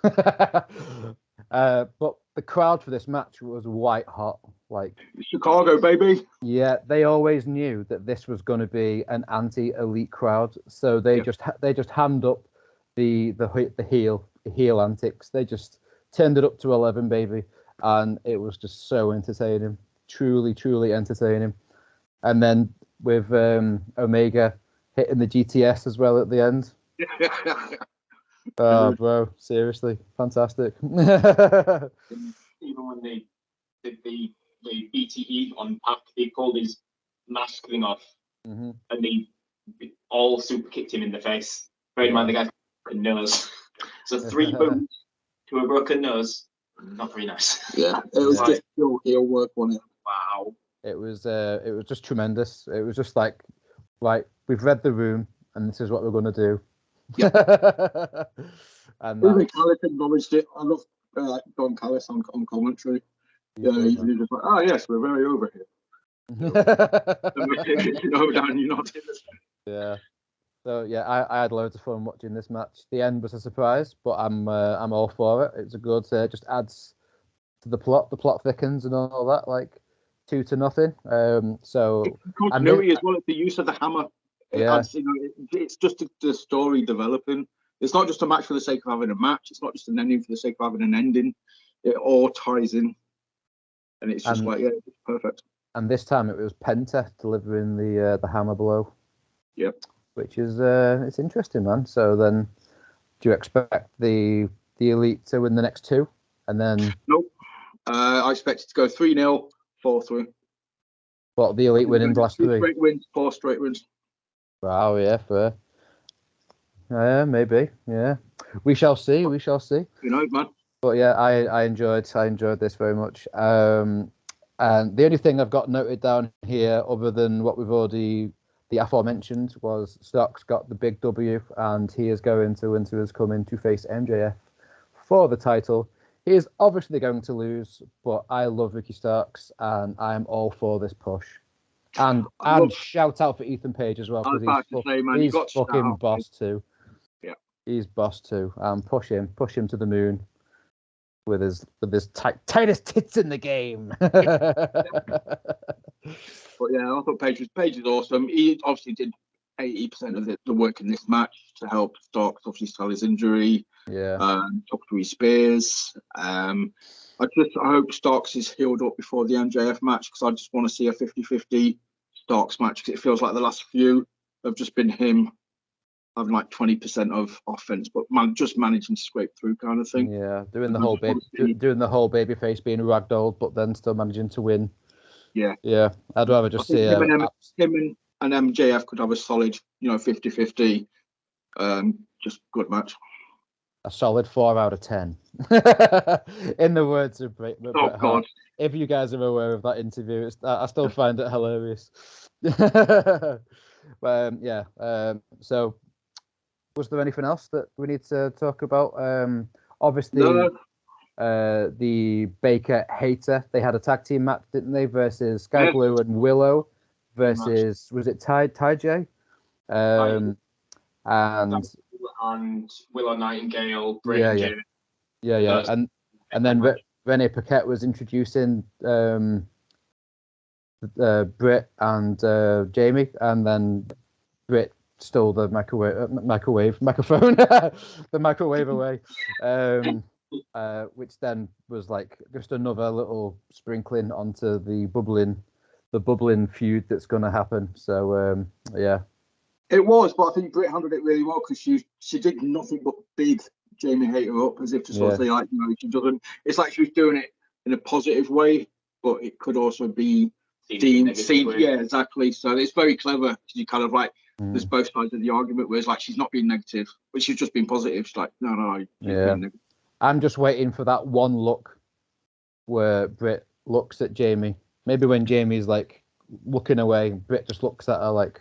But the crowd for this match was white hot, like Chicago, baby. Yeah, they always knew that this was going to be an anti-elite crowd, so they just hammed up the heel antics. They just turned it up to 11, baby, and it was just so entertaining, truly entertaining. And then with Omega hitting the GTS as well at the end. Oh, bro, seriously, fantastic. Even when they did the BTE on Pac, they pulled his mask thing off, and they all super kicked him in the face. Bear in mind, the guy's got a broken nose. So 3 boots to a broken nose, not very nice. Yeah, it was just pure heel work, wasn't it? Wow. It was just tremendous. It was just like, right, we've read the room, and this is what we're going to do. Yeah. And even Callis acknowledged it. I love Don Callis on commentary. He's just like, oh yes, we're very over here. Dan, you're not in this. Yeah. So yeah, I had loads of fun watching this match. The end was a surprise, but I'm all for it. It's a good, just adds to the plot. The plot thickens and all that, like 2-0. So it's continuity as well. It's the use of the hammer. It's just the story developing. It's not just a match for the sake of having a match. It's not just an ending for the sake of having an ending. It all ties in, and it's just it's perfect. And this time it was Penta delivering the hammer blow. Yep. Which is it's interesting, man. So then, do you expect the Elite to win the next 2, and then? Nope. I expect it to go 3-0, 4-3. What, the Elite winning the last 3? 4 straight wins. Wow, yeah, fair. Yeah, maybe. Yeah, we shall see. We shall see. Man. But yeah, I enjoyed this very much. And the only thing I've got noted down here, other than what we've already the aforementioned, was Starks got the big W, and he is going to Winter has come in to face MJF for the title. He is obviously going to lose, but I love Ricky Starks, and I am all for this push. And shout out for Ethan Page as well, because he's fucking boss too. Yeah, he's boss too. Push him to the moon with his tightest tits in the game. But yeah, I thought Page is awesome. He obviously did 80% of the work in this match to help Starks obviously sell his injury. Yeah. Talk to his spears. I hope Starks is healed up before the MJF match, because I just want to see a 50-50 Starks match, because it feels like the last few have just been him having 20% of offense, but just managing to scrape through kind of thing. Yeah, doing the whole babyface being ragdolled, but then still managing to win. Yeah. I'd rather just see him and MJF could have a solid, 50-50, just good match. A solid 4 out of 10. In the words of Bret Hart. If you guys are aware of that interview, I still find it hilarious. So was there anything else that we need to talk about? Obviously, the Baker Hater, they had a tag team match, didn't they, versus Sky Blue and Willow. versus was it Ty J? And Willow Nightingale, yeah. And then Renee Paquette was introducing Britt and Jamie, and then Britt stole the microphone, the microwave away, which then was like just another little sprinkling onto the bubbling feud that's going to happen. So yeah. It was, but I think Britt handled it really well because she did nothing but big Jamie Hayter up as if to sort of say, like, you know, she doesn't. It's like she was doing it in a positive way, but it could also be seen. Yeah, exactly. So it's very clever because you kind of like there's both sides of the argument where it's like she's not being negative, but she's just being positive. She's like, no. Yeah. I'm just waiting for that one look where Britt looks at Jamie. Maybe when Jamie's like looking away, Britt just looks at her like.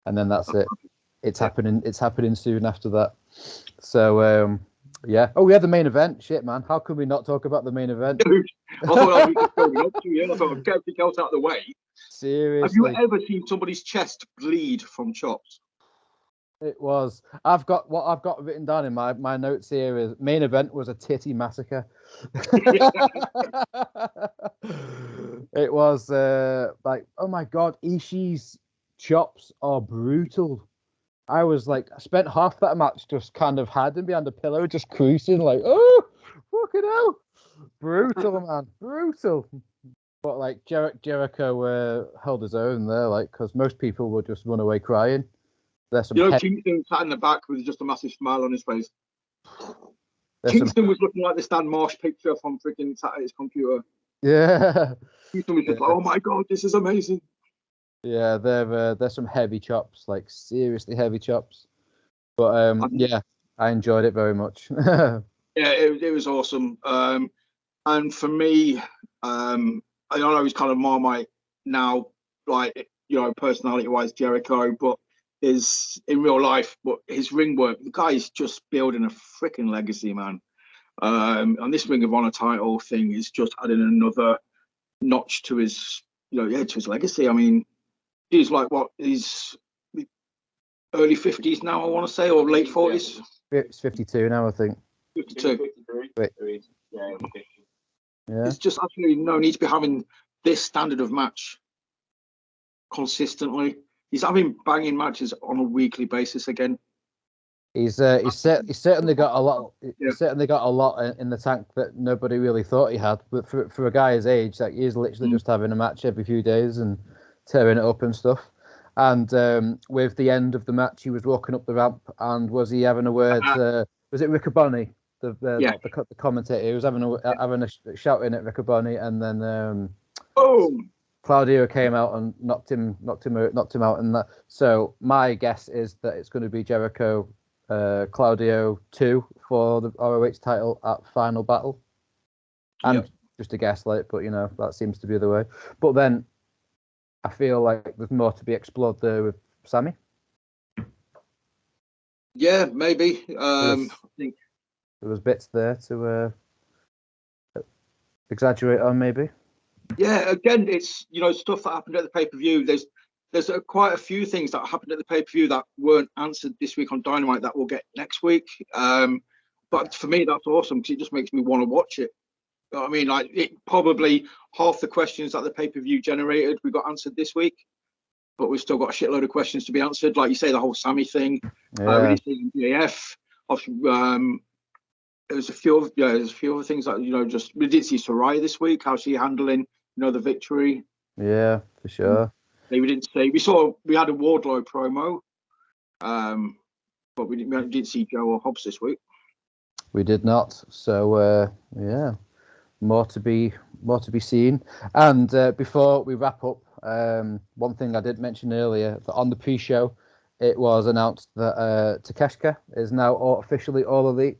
And then that's it. It's happening. It's happening soon after that. So yeah. Oh, we had the main event. Shit, man. How can we not talk about the main event? Dude, I thought I was just going up to you. I thought I'd get everything else out of the way. Seriously. Have you ever seen somebody's chest bleed from chops? It was. I've got written down in my notes here is main event was a titty massacre. It was like, oh my god, Ishii's chops are brutal. I was like, I spent half that match just kind of hiding behind a pillow, just cruising, like, oh, fucking hell. Brutal, man. Brutal. But like Jericho held his own there, like, because most people would just run away crying. There's some Kingston sat in the back with just a massive smile on his face. Kingston was looking like the Stan Marsh picture from freaking sat at his computer. Yeah. Kingston was just like, oh my god, this is amazing. Yeah, there's some heavy chops, like seriously heavy chops. But yeah, I enjoyed it very much. Yeah, it was awesome. And for me, I know he's kind of Marmite now, like, you know, personality-wise, Jericho, but is in real life, but his ring work, the guy's just building a freaking legacy, man. And this Ring of Honor title thing is just adding another notch to his, to his legacy. I mean, he's like he's early 50s now, I want to say, or late 40s. It's 52 now, I think. 52. Yeah. It's just absolutely no need to be having this standard of match consistently. He's having banging matches on a weekly basis again. He's certainly got a lot. He's certainly got a lot in the tank that nobody really thought he had. But for a guy his age, like, he's literally just having a match every few days and tearing it up and stuff. And with the end of the match, he was walking up the ramp, and was he having a word? Was it Riccaboni, the commentator? He was having a shouting at Riccaboni, and then Claudio came out and knocked him out, and that. So my guess is that it's going to be Jericho, Claudio 2 for the ROH title at Final Battle. And just a guess, like, but that seems to be the way. But then I feel like there's more to be explored there with Sammy. Yeah, maybe. I think there was bits there to exaggerate on, maybe. Yeah, again, it's stuff that happened at the pay-per-view. There's quite a few things that happened at the pay-per-view that weren't answered this week on Dynamite that we'll get next week. But for me, that's awesome because it just makes me want to watch it. You know what I mean? Like, it probably half the questions that the pay-per-view generated we got answered this week, but we've still got a shitload of questions to be answered. Like you say, the whole Sammy thing. We didn't see MJF. There's a few other things that just we did see Saraya this week. How's she handling the victory? Yeah, for sure. We didn't see. We had a Wardlow promo, but we didn't see Joe or Hobbs this week. We did not. So yeah, more to be seen. And before we wrap up, one thing I did mention earlier, that on the pre-show, it was announced that Takeshita is now officially All Elite,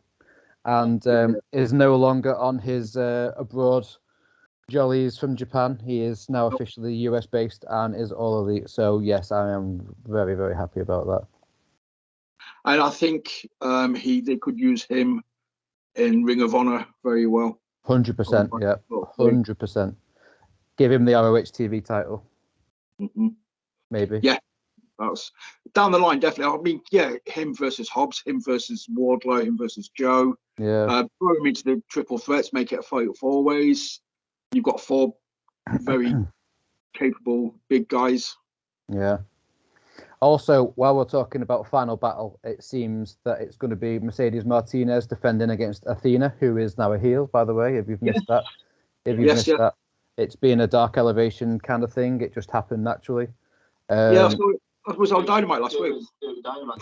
and is no longer on his abroad jollies from Japan. He is now officially US based and is All Elite. So yes, I am very, very happy about that. And I think they could use him in Ring of Honor very well. 100%, yeah, 100%. Give him the ROH TV title. Mm-hmm. Maybe. Yeah, that's down the line, definitely. I mean, yeah, him versus Hobbs, him versus Wardlow, him versus Joe. Yeah. Throw him into the triple threats, make it a fatal four ways. You've got 4 very capable big guys. Yeah. Also, while we're talking about Final Battle, it seems that it's going to be Mercedes Martinez defending against Athena, who is now a heel, by the way, if you've missed that. If you've missed that, it's been a Dark Elevation kind of thing. It just happened naturally. I was on Dynamite last week.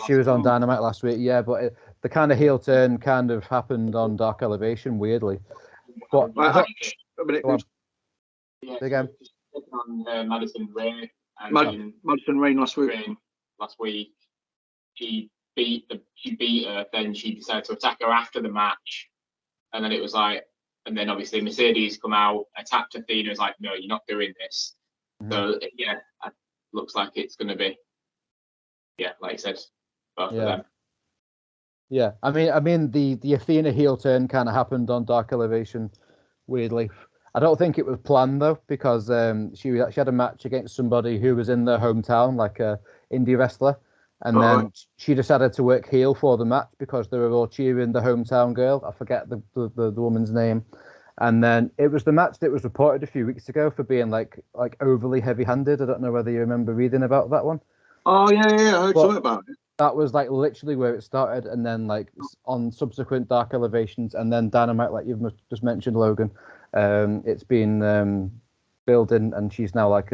She was on Dynamite last week, yeah, but the kind of heel turn kind of happened on Dark Elevation, weirdly. But again. On Madison Rain. Madison Rain last week. She beat her. Then she decided to attack her after the match, and then it was like, and then obviously Mercedes come out, attacked Athena. Was like, no, you're not doing this. Mm-hmm. So yeah, it looks like it's going to be, like you said, both of them. Yeah, I mean the Athena heel turn kind of happened on Dark Elevation, weirdly. I don't think it was planned though, because she had a match against somebody who was in their hometown, like a indie wrestler, and then she decided to work heel for the match because they were all cheering the hometown girl. I forget the woman's name, and then it was the match that was reported a few weeks ago for being like overly heavy-handed. I don't know whether you remember reading about that one. Oh yeah, I heard something about it. That was like literally where it started, and then like on subsequent Dark Elevations, and then Dynamite, like you've just mentioned, Logan. It's been building, and she's now like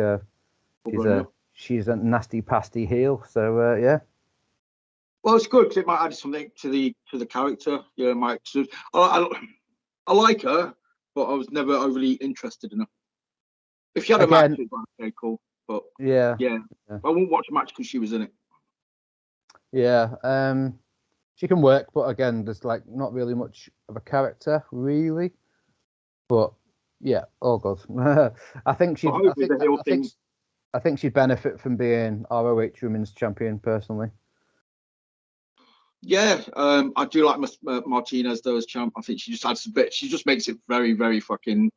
she's a nasty pasty heel. So yeah. Well, it's good because it might add something to the character. Yeah, Mike. I like her, but I was never overly interested in her. If she had a match, it would be okay, cool. But yeah, I won't watch a match because she was in it. Yeah, she can work, but again, there's like not really much of a character, really. But yeah, all good. I think she'd benefit from being ROH Women's Champion personally. Yeah, I do like Martinez though as champ. I think she just adds a bit. She just makes it very, very fucking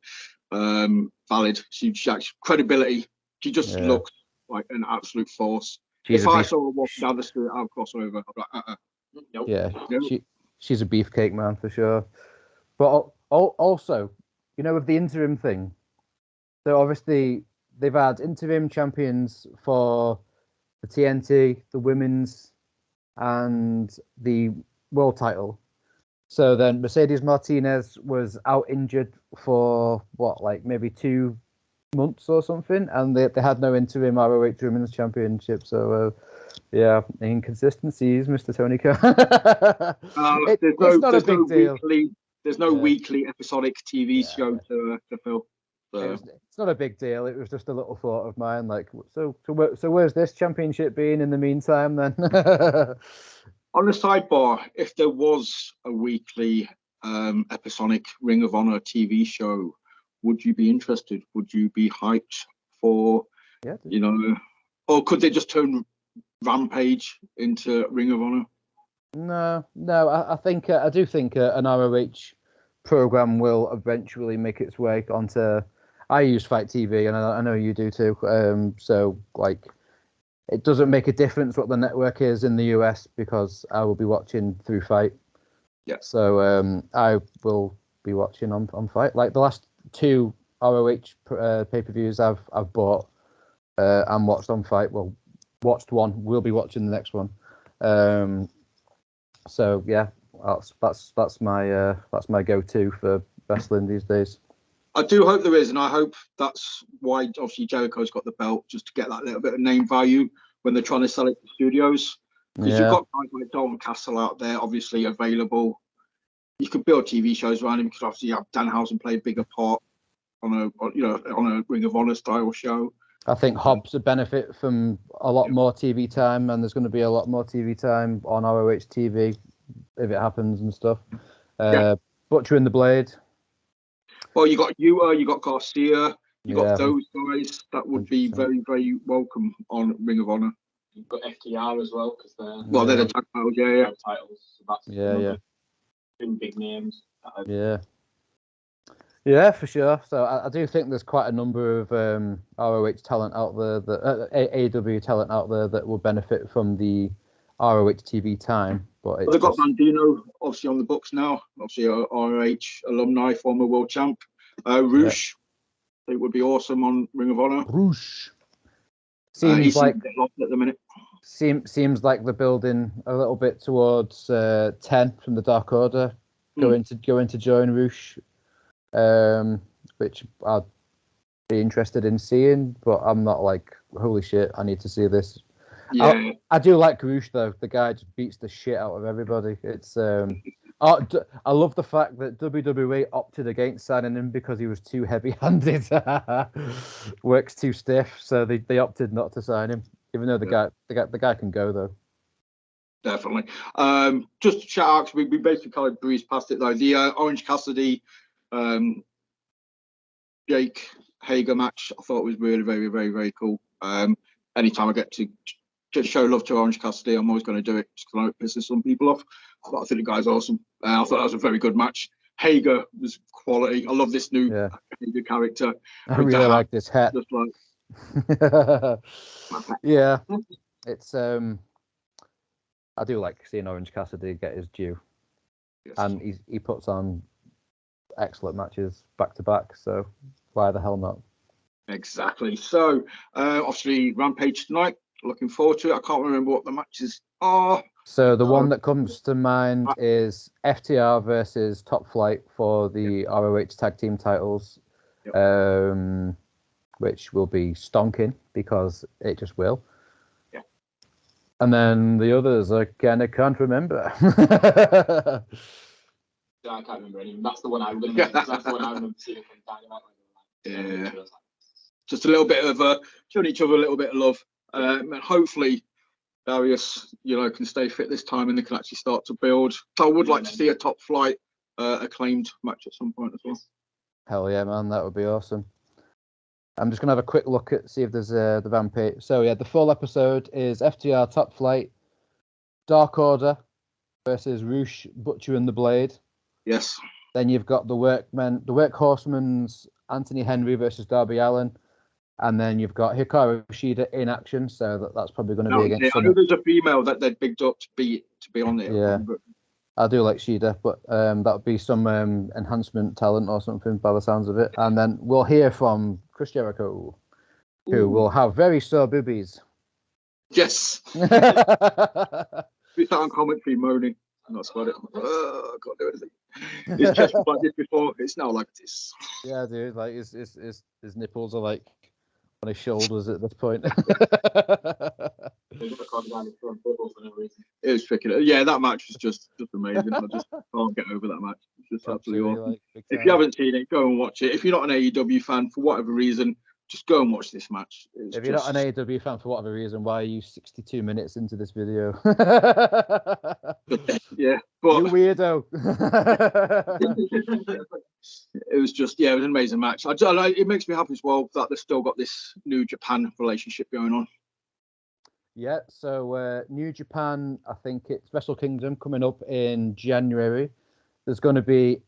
valid. She has credibility. She just looks like an absolute force. If I saw her walking down the street, I'll cross over. I'll be like, nope. Yeah, nope. She's a beefcake, man, for sure. But also, with the interim thing, so obviously they've had interim champions for the TNT, the women's, and the world title. So then Mercedes Martinez was out injured for maybe 2 months or something, and they had no interim ROH Women's Championship. So inconsistencies, Mr. Tony Khan. It's not a big deal. There's no weekly episodic TV show to fill. So. It's not a big deal. It was just a little thought of mine. Like, so where's this championship been in the meantime then? On the sidebar, if there was a weekly episodic Ring of Honor TV show, would you be interested? Would you be hyped for, or could they just turn Rampage into Ring of Honor? No. I do think an ROH program will eventually make its way onto. I use Fight TV, and I know you do too. So it doesn't make a difference what the network is in the US because I will be watching through Fight. Yeah. So I will be watching on Fight. Like the last 2 ROH pay-per-views I've bought and watched on Fight. Well, watched one. We'll be watching the next one. So yeah, that's my go-to for wrestling these days. I do hope there is, and I hope that's why obviously Jericho's got the belt, just to get that little bit of name value when they're trying to sell it to studios. Because you've got guys like Dalton Castle out there, obviously available. You could build TV shows around him because obviously you have Danhausen play a bigger part on a Ring of Honor style show. I think Hobbs would benefit from a lot more TV time, and there's going to be a lot more TV time on ROH TV if it happens and stuff. Butcher and the Blade. Well, you got Garcia, you got those guys that would 100%. Be very, very welcome on Ring of Honor. You've got FTR as well because they're the tag titles, titles. So that's big names. Yeah. Yeah, for sure. So I do think there's quite a number of ROH talent out there, that AEW talent out there that will benefit from the ROH TV time. But they've got Bandino obviously on the books now. Obviously, ROH alumni, former world champ. Roosh, it would be awesome on Ring of Honor. Roosh seems like lost at the minute. Seems like they're building a little bit towards 10 from the Dark Order going to join Roosh. Which I'd be interested in seeing, but I'm not like, holy shit, I need to see this. Yeah, I do like Roosh though. The guy just beats the shit out of everybody. It's I love the fact that WWE opted against signing him because he was too heavy-handed, works too stiff, so they opted not to sign him. Even though the guy can go though. Definitely. Just to shout out, we basically kind of breezed past it though. The Orange Cassidy, Jake Hager match, I thought was really very, very, very cool. Anytime I get to just show love to Orange Cassidy, I'm always going to do it just because it pisses some people off. But I think the guy's awesome. I thought that was a very good match. Hager was quality. I love this new Hager character. I really like this hat. Just like... Yeah, it's I do like seeing Orange Cassidy get his due, and he puts on excellent matches back to back. So why the hell not? Exactly. So obviously Rampage tonight. Looking forward to it. I can't remember what the matches are. So the one that comes to mind is FTR versus Top Flight for the ROH Tag Team titles, which will be stonking because it just will. Yeah. And then the others, I kind of can't remember. Yeah, I can't remember any. That's the one I remember. That's the one I remember seeing from Dynamite. Yeah. Just a little bit of showing each other a little bit of love. And hopefully Darius, can stay fit this time and they can actually start to build. So I would like to see a Top Flight acclaimed match at some point as well. Hell yeah, man, that would be awesome. I'm just gonna have a quick look at see if there's the Rampage. So yeah, the full episode is FTR, Top Flight, Dark Order versus Roosh, Butcher and the Blade. Yes. Then you've got the Workhorsemen's Anthony Henry versus Darby Allin. And then you've got Hikaru Shida in action, so that's probably going to be against. I know there's a female that they'd bigged up to be on there. Yeah, I do like Shida, but that would be some enhancement talent or something by the sounds of it. And then we'll hear from Chris Jericho, who will have very sore boobies. Yes. We start on commentary moaning. I'm not about it. I can't do anything. His chest was like this before. It's now like this. Yeah, dude. Like his nipples are like on his shoulders at this point. It was freaking. Yeah, that match was just amazing. I just can't get over that match. It's just absolutely awesome. If you haven't seen it, go and watch it. If you're not an AEW fan for whatever reason, just go and watch this match. If you're not an AEW fan for whatever reason, why are you 62 minutes into this video? Yeah, but you weirdo. It was an amazing match. It makes me happy as well that they've still got this New Japan relationship going on. Yeah, so New Japan, I think it's Wrestle Kingdom coming up in January. There's going to be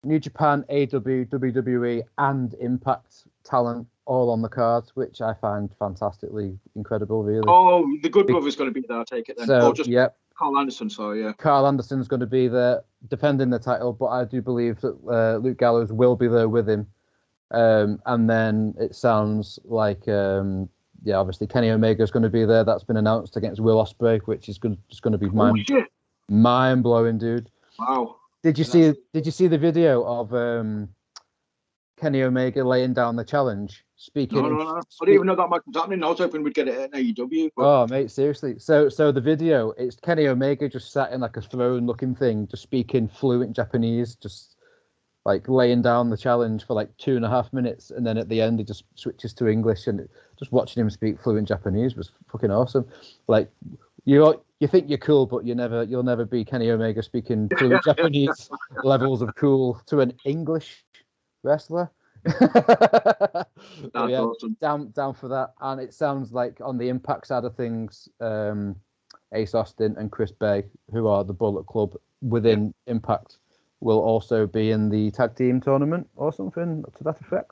New Japan, AEW, WWE, and Impact talent all on the cards, which I find fantastically incredible, really. Oh, the Good Brother's going to be there, I take it then. So, Carl Anderson, sorry, yeah. Carl Anderson's going to be there defending the title, but I do believe that Luke Gallows will be there with him. And then it sounds like, obviously Kenny Omega's going to be there. That's been announced against Will Ospreay, which is going to be mind-blowing, dude. Wow. Did you see the video of Kenny Omega laying down the challenge? Speaking. No. I didn't even know that match was happening. I was hoping we'd get it at AEW. But... Oh, mate, seriously. So the video, it's Kenny Omega just sat in like a throne-looking thing, just speaking fluent Japanese, just like laying down the challenge for like 2.5 minutes, and then at the end he just switches to English, and just watching him speak fluent Japanese was fucking awesome. Like you think you're cool, but you'll never be Kenny Omega speaking fluent Japanese levels of cool to an English wrestler. That's awesome. Down for that. And it sounds like on the Impact side of things, Ace Austin and Chris Bay, who are the Bullet Club within Impact, will also be in the tag team tournament or something to that effect.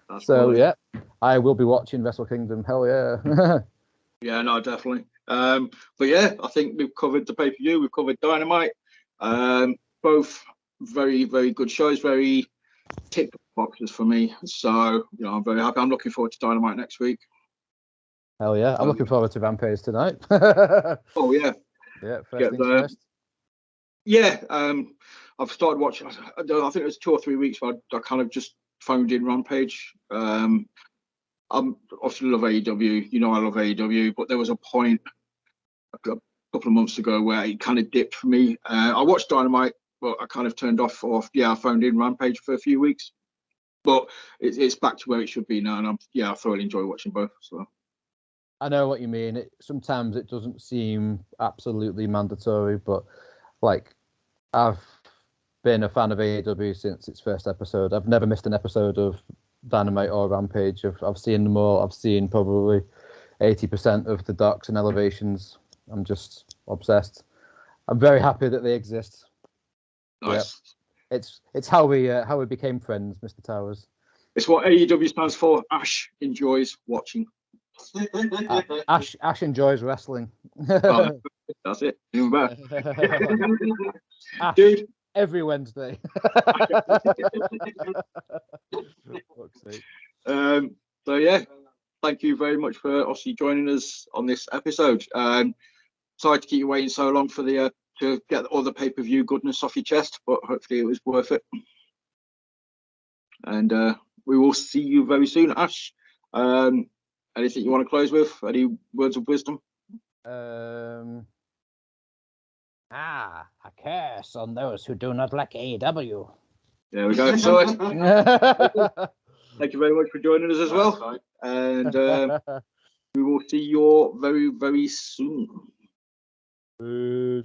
That's so cool. yeah, I will be watching Wrestle Kingdom. Hell yeah. Yeah, no, definitely. But yeah, I think we've covered the pay-per-view, we've covered Dynamite. Both very, very good shows, very tick boxes for me. So, I'm very happy. I'm looking forward to Dynamite next week. Hell yeah. I'm looking forward to Rampage tonight. Oh yeah. Yeah, first things first. Yeah, I've started watching. I think it was 2 or 3 weeks where I kind of just phoned in Rampage. I obviously love AEW. I love AEW, but there was a point a couple of months ago where it kind of dipped for me. I watched Dynamite, but I kind of turned off. I phoned in Rampage for a few weeks, but it's back to where it should be now, and I thoroughly enjoy watching both. So I know what you mean. Sometimes it doesn't seem absolutely mandatory, but like I've been a fan of AEW since its first episode. I've never missed an episode of Dynamite or Rampage. I've seen them all. I've seen probably 80% of the docs and elevations. I'm just obsessed. I'm very happy that they exist. nice. Yeah. It's how we became friends, Mr. Towers. It's what AEW stands for. Ash enjoys watching. Ash enjoys wrestling. Oh, that's it. Even better. Ash, dude. Every Wednesday. So yeah, thank you very much for obviously joining us on this episode. Sorry to keep you waiting so long for the to get all the pay-per-view goodness off your chest, but hopefully it was worth it. And we will see you very soon, Ash. Anything you want to close with? Any words of wisdom? A curse on those who do not like AEW. There we go. So thank you very much for joining us as well. And we will see you all very, very soon. Peace.